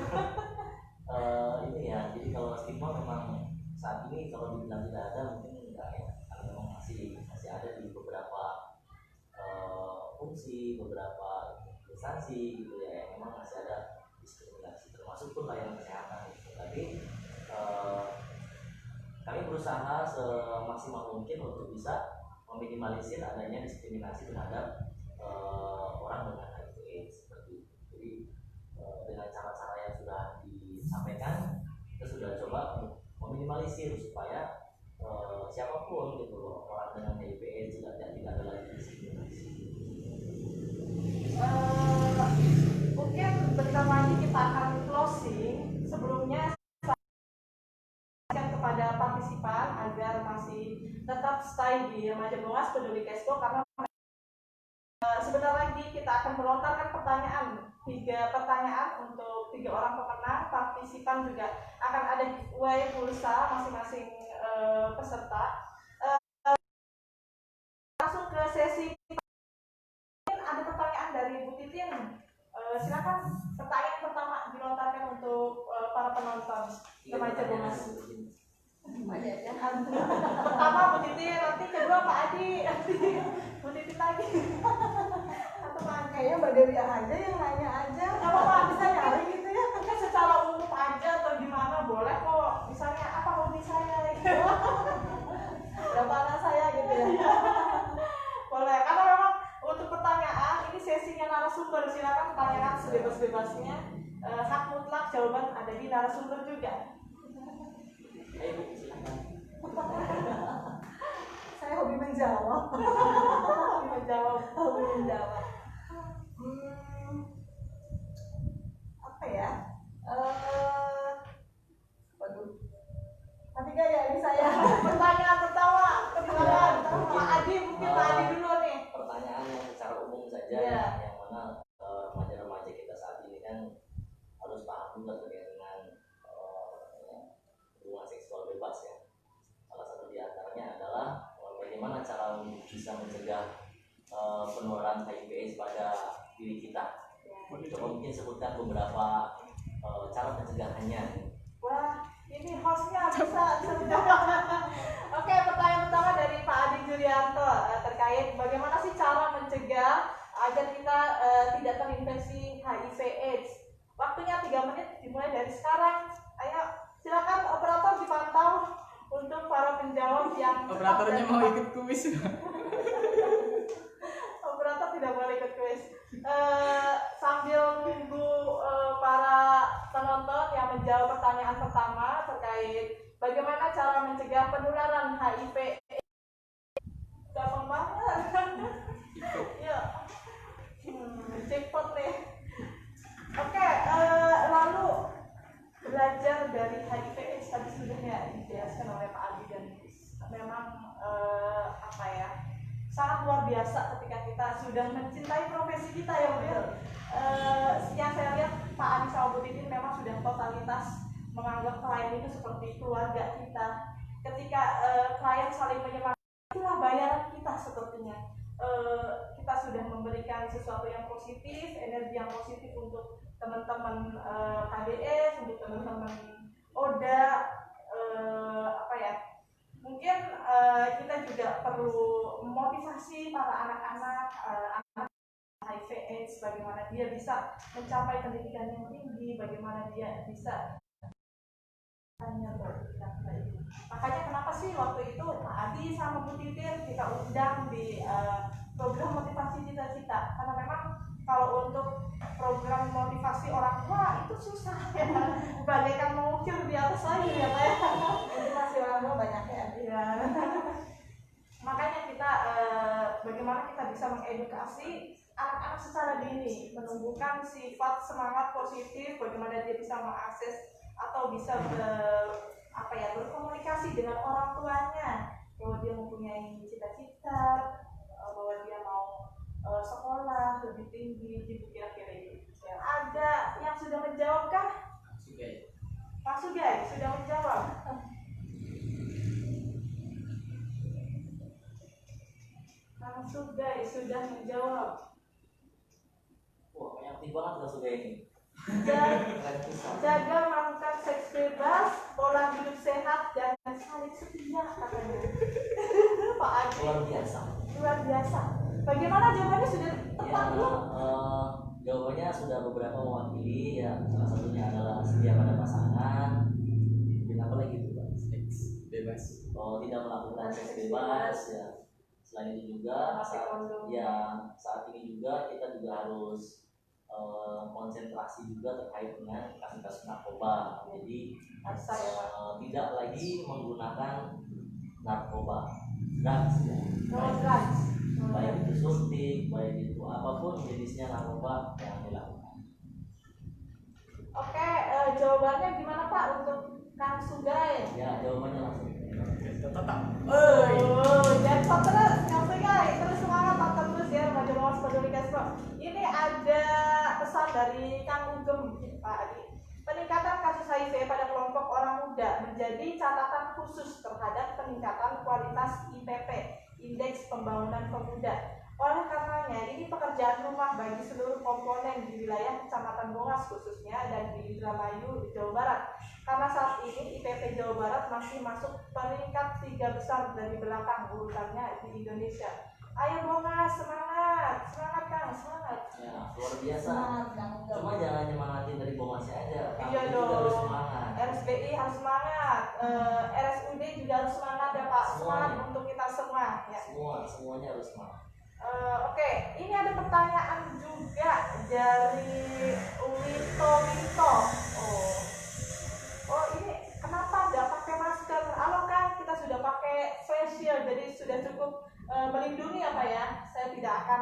ini ya. Jadi kalau stigma memang saat ini kalau dibilang tidak ada mungkin enggak ya, karena memang masih ada di beberapa fungsi, beberapa instansi gitu ya, yang memang masih ada diskriminasi, termasuk pun layanan kesehatan gitu. Tapi kami berusaha semaksimal mungkin untuk bisa meminimalisir adanya diskriminasi terhadap orang dengan HIV/AIDS seperti itu. Jadi dengan cara-cara yang sudah disampaikan, kita sudah coba untuk meminimalisir supaya siapapun gitu loh, orang dengan HIV/AIDS tidak ada lagi diskriminasi. Mungkin bentar lagi kita akan closing. Sebelumnya kepada partisipan agar masih tetap stay di Remaja Boas Peduli Kesko, karena sebentar lagi kita akan melontarkan pertanyaan, 3 pertanyaan untuk 3 orang pemenang. Partisipan juga akan ada giveaway pulsa masing-masing peserta. Langsung ke sesi. Ada pertanyaan dari Bu Titin. Silakan pertanyaan pertama dilontarkan untuk para penonton Remaja Boas. Pertama Bu Titin, nanti kedua Pak Adi, nanti Bu Titin lagi. Atau Pak Adi? Kayaknya Mbak Dewi aja yang nanya aja. Apa Pak bisa nyari gitu ya? Mungkin secara umum aja atau gimana boleh kok. Misalnya apa hobi saya gitu. Berapa anak saya gitu ya? Boleh, karena memang untuk pertanyaan ini sesinya narasumber, silakan pertanyaan sebebas-bebasnya. hak mutlak jawaban ada di narasumber juga. Ayo Bu, silakan. Saya hobi menjawab. Hobi menjawab. Apa ya? Waduh. Nanti gak ya ini saya. Pertanyaan pertama, silakan. Mungkin, Pak Adi, mungkin Pak Adi dulu nih. Pertanyaan yang secara umum saja, Iya. yang mana remaja-remaja kita saat ini kan harus paham juga terkait dengan hubungan seksual bebas ya. Salah satu di antaranya adalah bagaimana cara bisa mencegah penularan HIV/AIDS pada diri kita. Coba mungkin sebutkan beberapa cara pencegahannya. Wah, ini hostnya bisa menjawab. Oke, pertanyaan pertama dari Pak Adi Julianto terkait bagaimana sih cara mencegah agar kita tidak terinfeksi HIV/AIDS. Waktunya 3 menit dimulai dari sekarang. Ayo, silakan operator dipantau untuk para penjawab yang Operatornya mau ikut kuis. Operator tidak boleh ikut kuis. Sambil nunggu para penonton yang menjawab pertanyaan pertama terkait bagaimana cara mencegah penularan HIV. Gampang banget. Ya. Jackpot nih. Oke, lalu belajar dari HIV/AIDS tadi sudah ya dijelaskan oleh Pak Adi dan memang apa ya, sangat luar biasa ketika kita sudah mencintai profesi kita ya betul. Yang saya lihat Pak Adi sama Bu Titin memang sudah totalitas menganggap klien itu seperti keluarga kita. Ketika klien saling menyemangati, itulah bayaran kita sepertinya. Kita sudah memberikan sesuatu yang positif, energi yang positif untuk teman-teman KDS, untuk teman-teman ODA, apa ya? Mungkin kita juga perlu memotivasi para anak-anak HIV/AIDS, bagaimana dia bisa mencapai pendidikan yang tinggi, bagaimana dia bisa makanya kenapa sih waktu itu Pak Adi sama Bu Titin kita undang di program motivasi cita-cita, karena memang kalau untuk program motivasi orang tua itu susah ya, bagaikan mengukir di atas lagi ya Pak ya. Motivasi orang tua banyak ya. Iya. Makanya kita bagaimana kita bisa mengedukasi anak-anak secara dini, menumbuhkan sifat semangat positif, bagaimana dia bisa mengakses atau bisa berkomunikasi dengan orang tuanya, bahwa dia mempunyai cita-cita, bahwa dia mau sekolah lebih tinggi, gitu kira-kira itu. Ada yang sudah menjawab kah? Pak Sugeng sudah menjawab. Kang Sugeng sudah menjawab. Wah, banyak banget Kak Suga ini. Jaga melakukan seks bebas, pola hidup sehat dan saling setia katanya. Pak Adi. Luar biasa. Luar biasa. Bagaimana jawabannya sudah tepat belum? Jawabannya sudah beberapa mewakili ya. Salah satunya adalah setia pada pasangan. Dan apa lagi itu Pak? Seks bebas. Tidak melakukan seks bebas ya. Selain itu juga saat ini juga kita juga harus konsentrasi juga terkait dengan kasus-kasus narkoba. Jadi tidak lagi menggunakan narkoba, drugs ya. Baik itu suntik, baik itu apapun jenisnya narkoba yang dilakukan. Oke, jawabannya gimana Pak untuk Kang Sugeng? Ya, jawabannya langsung. Tetap. Jackpot terus, Kang Sugeng, terus semangat tonton terus ya remaja Mawas Peduli Castro. Ini ada pesan dari Kang Ugem, Pak Adi. Peningkatan kasus HIV pada kelompok orang muda menjadi catatan khusus terhadap peningkatan kualitas IPP, Indeks Pembangunan Pemuda. Oleh karenanya, ini pekerjaan rumah bagi seluruh komponen di wilayah Kecamatan Bongas khususnya dan di Indramayu, Jawa Barat. Karena saat ini IPP Jawa Barat masih masuk peringkat 3 besar dari belakang urutannya di Indonesia. Ayo Bongas, semangat, semangat Kang, semangat. Ya, luar biasa. Semangat, Cuma jangan nyemangatin dari Bongasnya aja. Iya Kamu dong. juga harus semangat. RSBI harus semangat, RSUD juga harus semangat ya Pak. Semangat Semuanya. untuk kita semua. Ya. Semuanya harus semangat. Oke, ini ada pertanyaan juga dari Wito. melindungi ya Pak ya. Saya tidak akan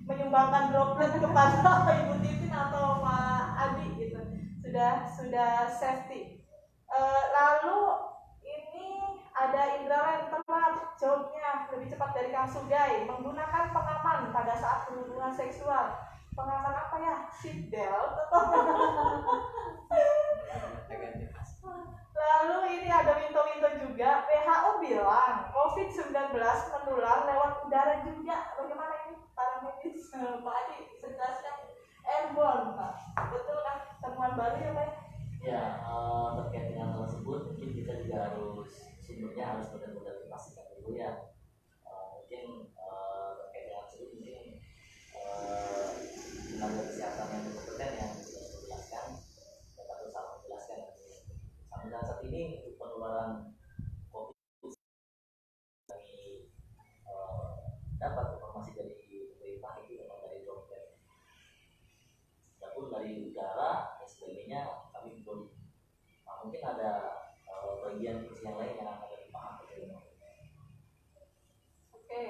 menyumbangkan droplet kepada Ibu Titin atau Pak Adi gitu. Sudah safety. Lalu ini ada Indra Lain telat jawabnya lebih cepat dari Kang Sugay. Menggunakan pengaman pada saat berhubungan seksual. Pengaman apa ya? Seat belt atau Lalu ini ada Winto juga. WHO bilang COVID-19 menular lewat udara juga. Bagaimana ini para medis? Pak Adi bisa jelaskan? Airborne, Pak. Betul kan? Temuan baru ya Pak? Ya, terkait dengan hal tersebut mungkin kita juga harus sumbernya harus benar-benar dipastikan dulu ya. Mungkin terkait dengan tersebut mungkin tenaga kesehatan yang berkompeten yang sudah menjelaskan dapat bersama menjelaskan. Sampai saat ini untuk penularan COVID kami dapat informasi dari pemerintah itu memang dari droplet. Adapun dari udara dan sebagainya kami belum. Mungkin ada bagian kursi yang lain yang akan lebih paham. Oke.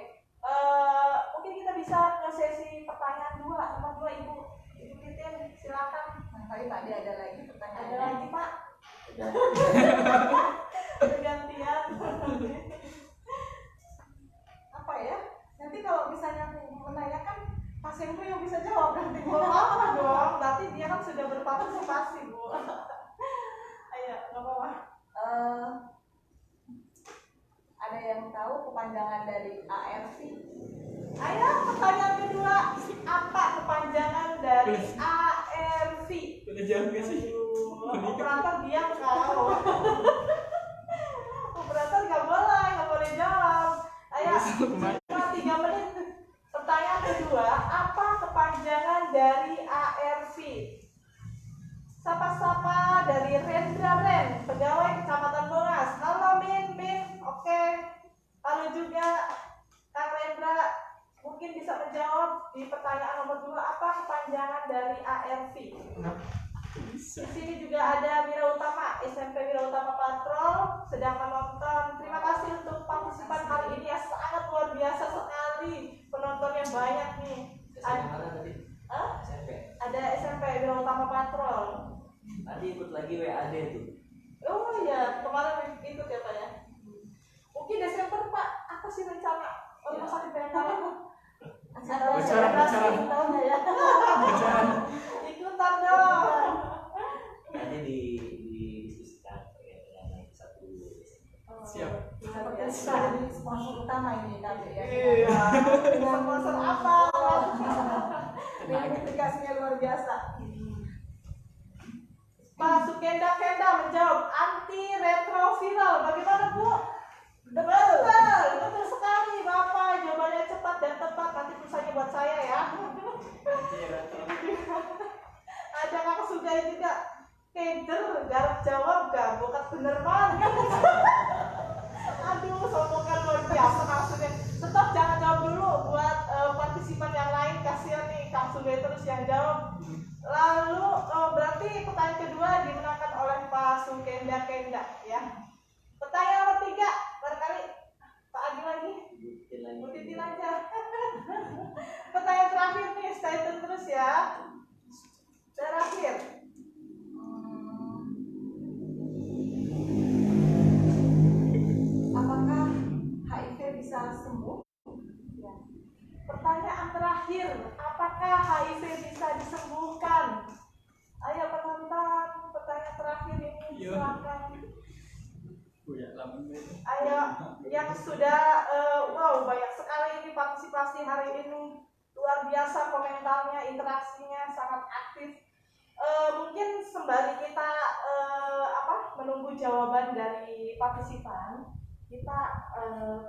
Mungkin kita bisa ke sesi pertanyaan nomor 2 Ibu Titin, silakan. Tadi tadi ada lagi pertanyaan. Ada lagi Pak? Sudah. Gantian. Apa ya? Nanti kalau misalnya aku menanyakan pasienku yang bisa jawab nanti Gak apa-apa dong, berarti dia kan sudah berpartisipasi Bu. Ayo, gak apa-apa. Ada yang tahu kepanjangan dari ARV? Ayo, pertanyaan kedua. Apa kepanjangan dari ARV? Udah jawab gak sih? Operator diam kau. Operator gak boleh jawab. Ayo, cuma 3 menit. Pertanyaan kedua, apa kepanjangan dari ARV? Sapa-sapa dari Rendra Ren, pegawai Kecamatan Monas. Halo Min. Oke. Lalu juga Kang Rendra mungkin bisa menjawab di pertanyaan nomor 2, apa kepanjangan dari ARV? Di sini juga ada Wira Utama, SMP Wira Utama Patrol sedang menonton. Terima kasih untuk partisipan kali ini ya, sangat luar biasa sekali, penontonnya banyak nih. Mana tadi? SMP. Ada SMP Wira Utama Patrol. Nanti ikut lagi WAD tuh. Oh iya, kemarin ikut ya Pak ya. Mungkin Desember Pak, apa sih rencana rumah sakit Bayangkara? Bocoran. Ya. Ikutan dong. Nanti didiskusikan terkait dengan 1 Desember. Siap. Luar Bisa biasa. jadi sponsor utama ini nanti ya. Iya. Sponsor apa? Dengan implikasinya luar biasa. Pak Sukenda menjawab anti retroviral. Bagaimana Bu? Betul sekali Bapak. Jawabannya cepat dan tepat. Nanti pulsanya buat saya ya. Ada Kakak Sugay juga. Keder, garap jawab gak? Bukan bener banget. Aduh, sombongkan luar biasa Kang Sugay. Tetap jangan jawab dulu buat partisipan yang lain. Kasihan nih Kang Sugay terus yang jawab. Lalu berarti pertanyaan kedua dimenangkan oleh Pak Sukenda ya. Pertanyaan nomor 3, barangkali Pak Adi lagi. Bu Titin aja. Pertanyaan terakhir nih, stay tune terus ya. Terakhir. Apakah HIV bisa sembuh? Ya. Pertanyaan terakhir, apakah HIV bisa disembuhkan? Ayo penonton, pertanyaan terakhir ini Iya. silakan. Ya, lama itu. Ayo, yang sudah wow banyak sekali ini partisipasi hari ini, luar biasa komentarnya, interaksinya sangat aktif. Mungkin sembari kita menunggu jawaban dari partisipan, kita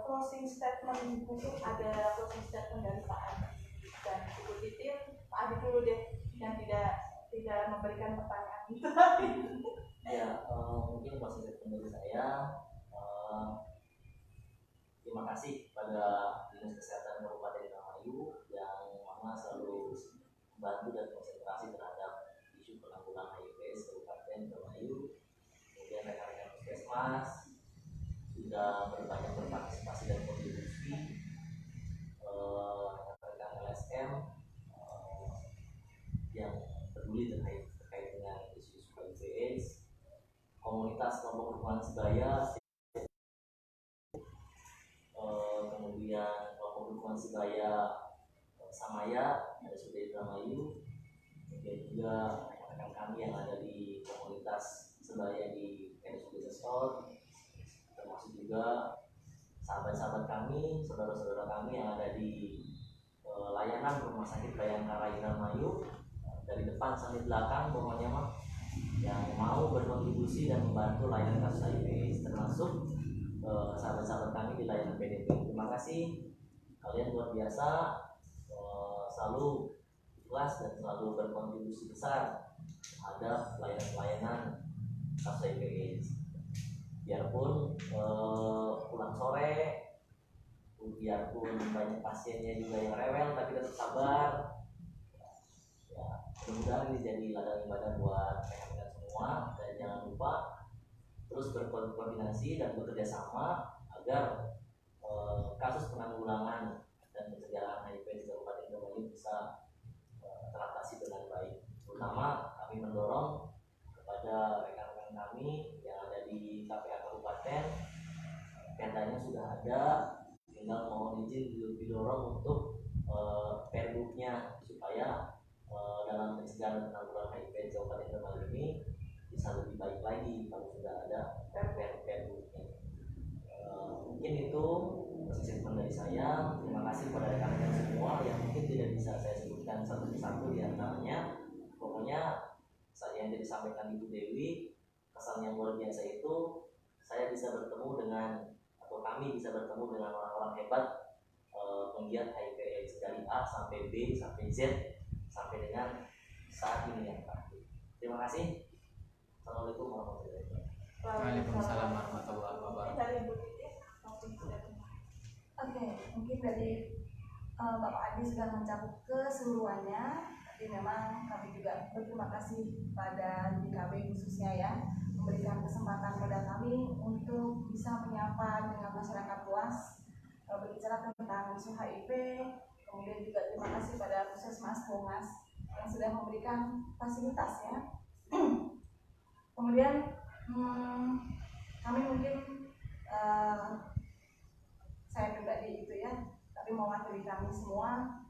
closing statement, mungkin ada closing statement dari Pak Adi dan Ibu Titin. Pak Adi dulu deh yang tidak memberikan pertanyaan. Ya, mungkin proses dari saya. Terima kasih pada Dinas Kesehatan Kabupaten Indramayu yang mana selalu membantu dan konsentrasi terhadap isu penanggulangan HIV Kabupaten Indramayu. Kemudian rekan-rekan puskesmas sudah berbanyak berpartisipasi dan kontribusi peduli terkait dengan isu-isu HIV/AIDS, komunitas kelompok dukungan sebaya, kemudian kelompok dukungan sebaya Samaya ada sudah Indramayu, kemudian juga rekan kami yang ada di komunitas sebaya di RSUD Sesor, termasuk juga sahabat-sahabat kami, saudara-saudara kami yang ada di layanan Rumah Sakit Bayangkara Indramayu, dari depan sampai belakang pokoknya mah, yang mau berkontribusi dan membantu layanan kasus HIV, termasuk sahabat-sahabat kami di layanan PDP. Terima kasih, kalian luar biasa, selalu ikhlas dan selalu berkontribusi besar terhadap layanan-layanan kasus HIV. Biarpun pulang sore, biarpun banyak pasiennya juga yang rewel, tapi tetap sabar. Ya, mudah-mudahan ini jadi ladang ibadah buat rekan-rekan semua, dan jangan lupa terus berkoordinasi dan bekerja sama agar kasus penanggulangan dan pencegahan HIV di Kabupaten Indramayu bisa teratasi dengan baik. Terutama kami mendorong kepada rekan-rekan kami yang ada di KPA Kabupaten, perdanya sudah ada, tinggal mohon izin didorong untuk perbuknya supaya dalam pencegahan dan penanggulangan HIV di Kabupaten Indramayu ini bisa lebih baik lagi kalau sudah ada perbuknya. Mungkin itu statement dari saya. Terima kasih kepada rekan-rekan semua yang mungkin tidak bisa saya sebutkan satu persatu di antaranya. Pokoknya saya yang disampaikan Ibu Dewi, kesan yang luar biasa itu saya bisa bertemu dengan, atau kami bisa bertemu dengan orang-orang hebat penggiat HIV/AIDS dari A sampai B sampai Z sampai dengan saat ini yang terakhir. Terima kasih. Assalamualaikum warahmatullahi wabarakatuh. Waalaikumsalam warahmatullahi wabarakatuh. Oke, mungkin dari Bapak Adi sudah mencakup keseluruhannya, tapi memang kami juga berterima kasih pada DKB khususnya ya, memberikan kesempatan pada kami untuk bisa menyapa dengan masyarakat luas, berbicara tentang isu HIV. Kemudian juga terima kasih pada Puskesmas Bongas yang sudah memberikan fasilitas ya. Kemudian kami mungkin saya pribadi itu ya, tapi mewakili kami semua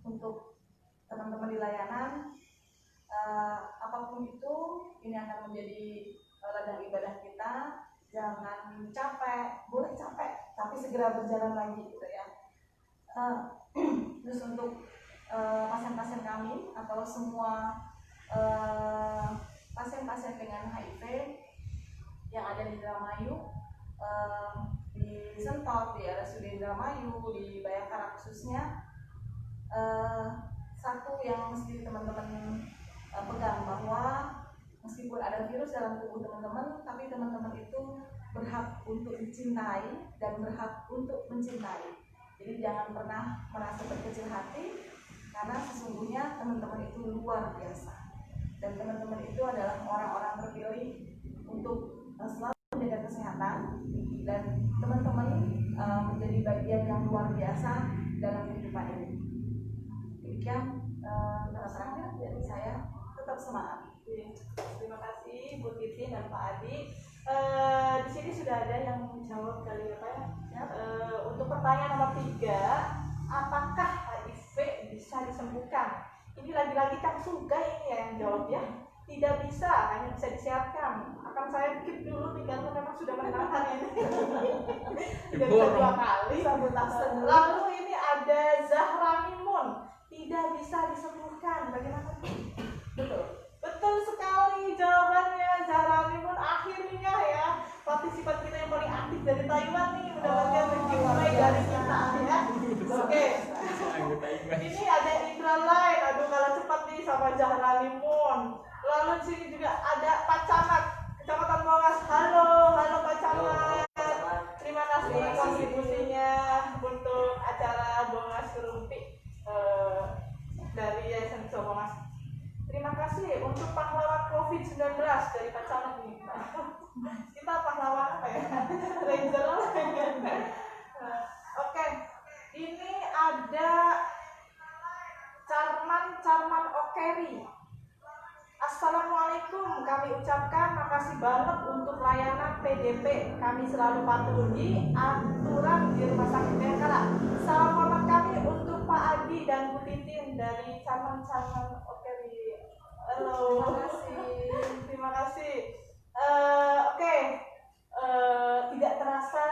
untuk teman-teman di layanan, apapun itu, ini akan menjadi ladang ibadah kita. Jangan capek, boleh capek, tapi segera berjalan lagi gitu ya. Terus untuk pasien-pasien kami atau semua pasien-pasien dengan HIV yang ada di Indramayu, di Sentot, di RSUD Indramayu, di Bayangkara khususnya, satu yang mesti teman-teman pegang bahwa meskipun ada virus dalam tubuh teman-teman, tapi teman-teman itu berhak untuk dicintai dan berhak untuk mencintai. Jadi jangan pernah merasa berkecil hati, karena sesungguhnya teman-teman itu luar biasa. Dan teman-teman itu adalah orang-orang terpilih untuk selalu menjaga kesehatan, dan teman-teman menjadi bagian yang luar biasa dalam kehidupan ini. Demikian terakhir dari saya, tetap semangat. Terima kasih Bu Titi dan Pak Adi. Di sini sudah ada yang menjawab kali ya Pak ya. Untuk pertanyaan nomor 3, apakah HIV bisa disembuhkan? Ini lagi-lagi Kang Suga ini ya yang jawab ya. Tidak bisa, hanya bisa disehatkan. Akan saya keep dulu nih karena memang sudah menahan ini. Tidak bisa 2 kali. Lalu ini ada Zahra Mimun, tidak bisa disembuhkan. Bagaimana? Betul sekali jawabannya Zahra Mimun. Akhirnya ya partisipan kita yang paling aktif dari Taiwan nih mendapatkan giveaway dari kita ya. Oke. Ini ada Indra Lain, aduh kalah cepat nih sama Zahra Mimun. Lalu di sini juga ada Pak Camat, Kecamatan Bongas. Halo Pak Camat. Terima kasih kontribusinya untuk acara Bongas Kerumpi dari Yayasan Siswa Bongas. Terima kasih untuk pahlawan COVID-19 dari Pak Camat nih. Kita pahlawan apa ya? Ranger. Oke. Ini ada Carman Okeri. Assalamualaikum kami ucapkan makasih banget untuk layanan PDP. Kami selalu patuhi aturan di Rumah Sakit Bayangkara. Salam hormat kami untuk Pak Adi dan Bu Titin dari Caman Oke. Halo. Terima kasih. Oke. Tidak terasa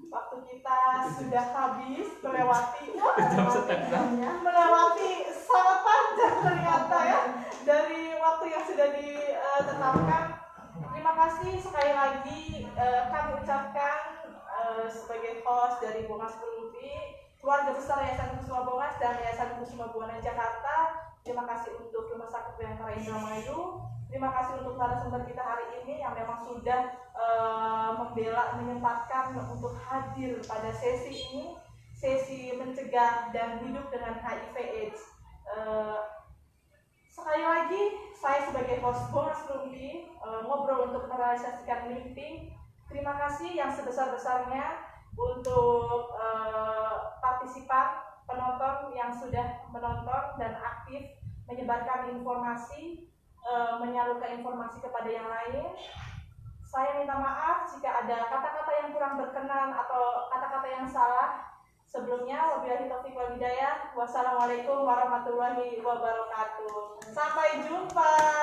waktu kita sudah habis melewati sangat panjang ternyata ya dari waktu yang sudah ditetapkan. Terima kasih sekali lagi kami ucapkan sebagai host dari Bongas Berlupi, keluarga besar Yayasan Kusuma Bongas dan Yayasan Kusuma Buana Jakarta. Terima kasih untuk Rumah Sakit Bayangkara Indramayu. Terima kasih untuk narasumber kita hari ini yang memang sudah menyempatkan untuk hadir pada sesi ini, sesi mencegah dan hidup dengan HIV/AIDS. Sekali lagi, saya sebagai host Bongas Berlupi ngobrol untuk merealisasikan mimpi. Terima kasih yang sebesar-besarnya untuk partisipan, penonton yang sudah menonton dan aktif menyebarkan informasi, menyalurkan informasi kepada yang lain. Saya minta maaf jika ada kata-kata yang kurang berkenan atau kata-kata yang salah. Sebelumnya, wabillahi taufiq wal hidayah. Wassalamualaikum warahmatullahi wabarakatuh. Sampai jumpa.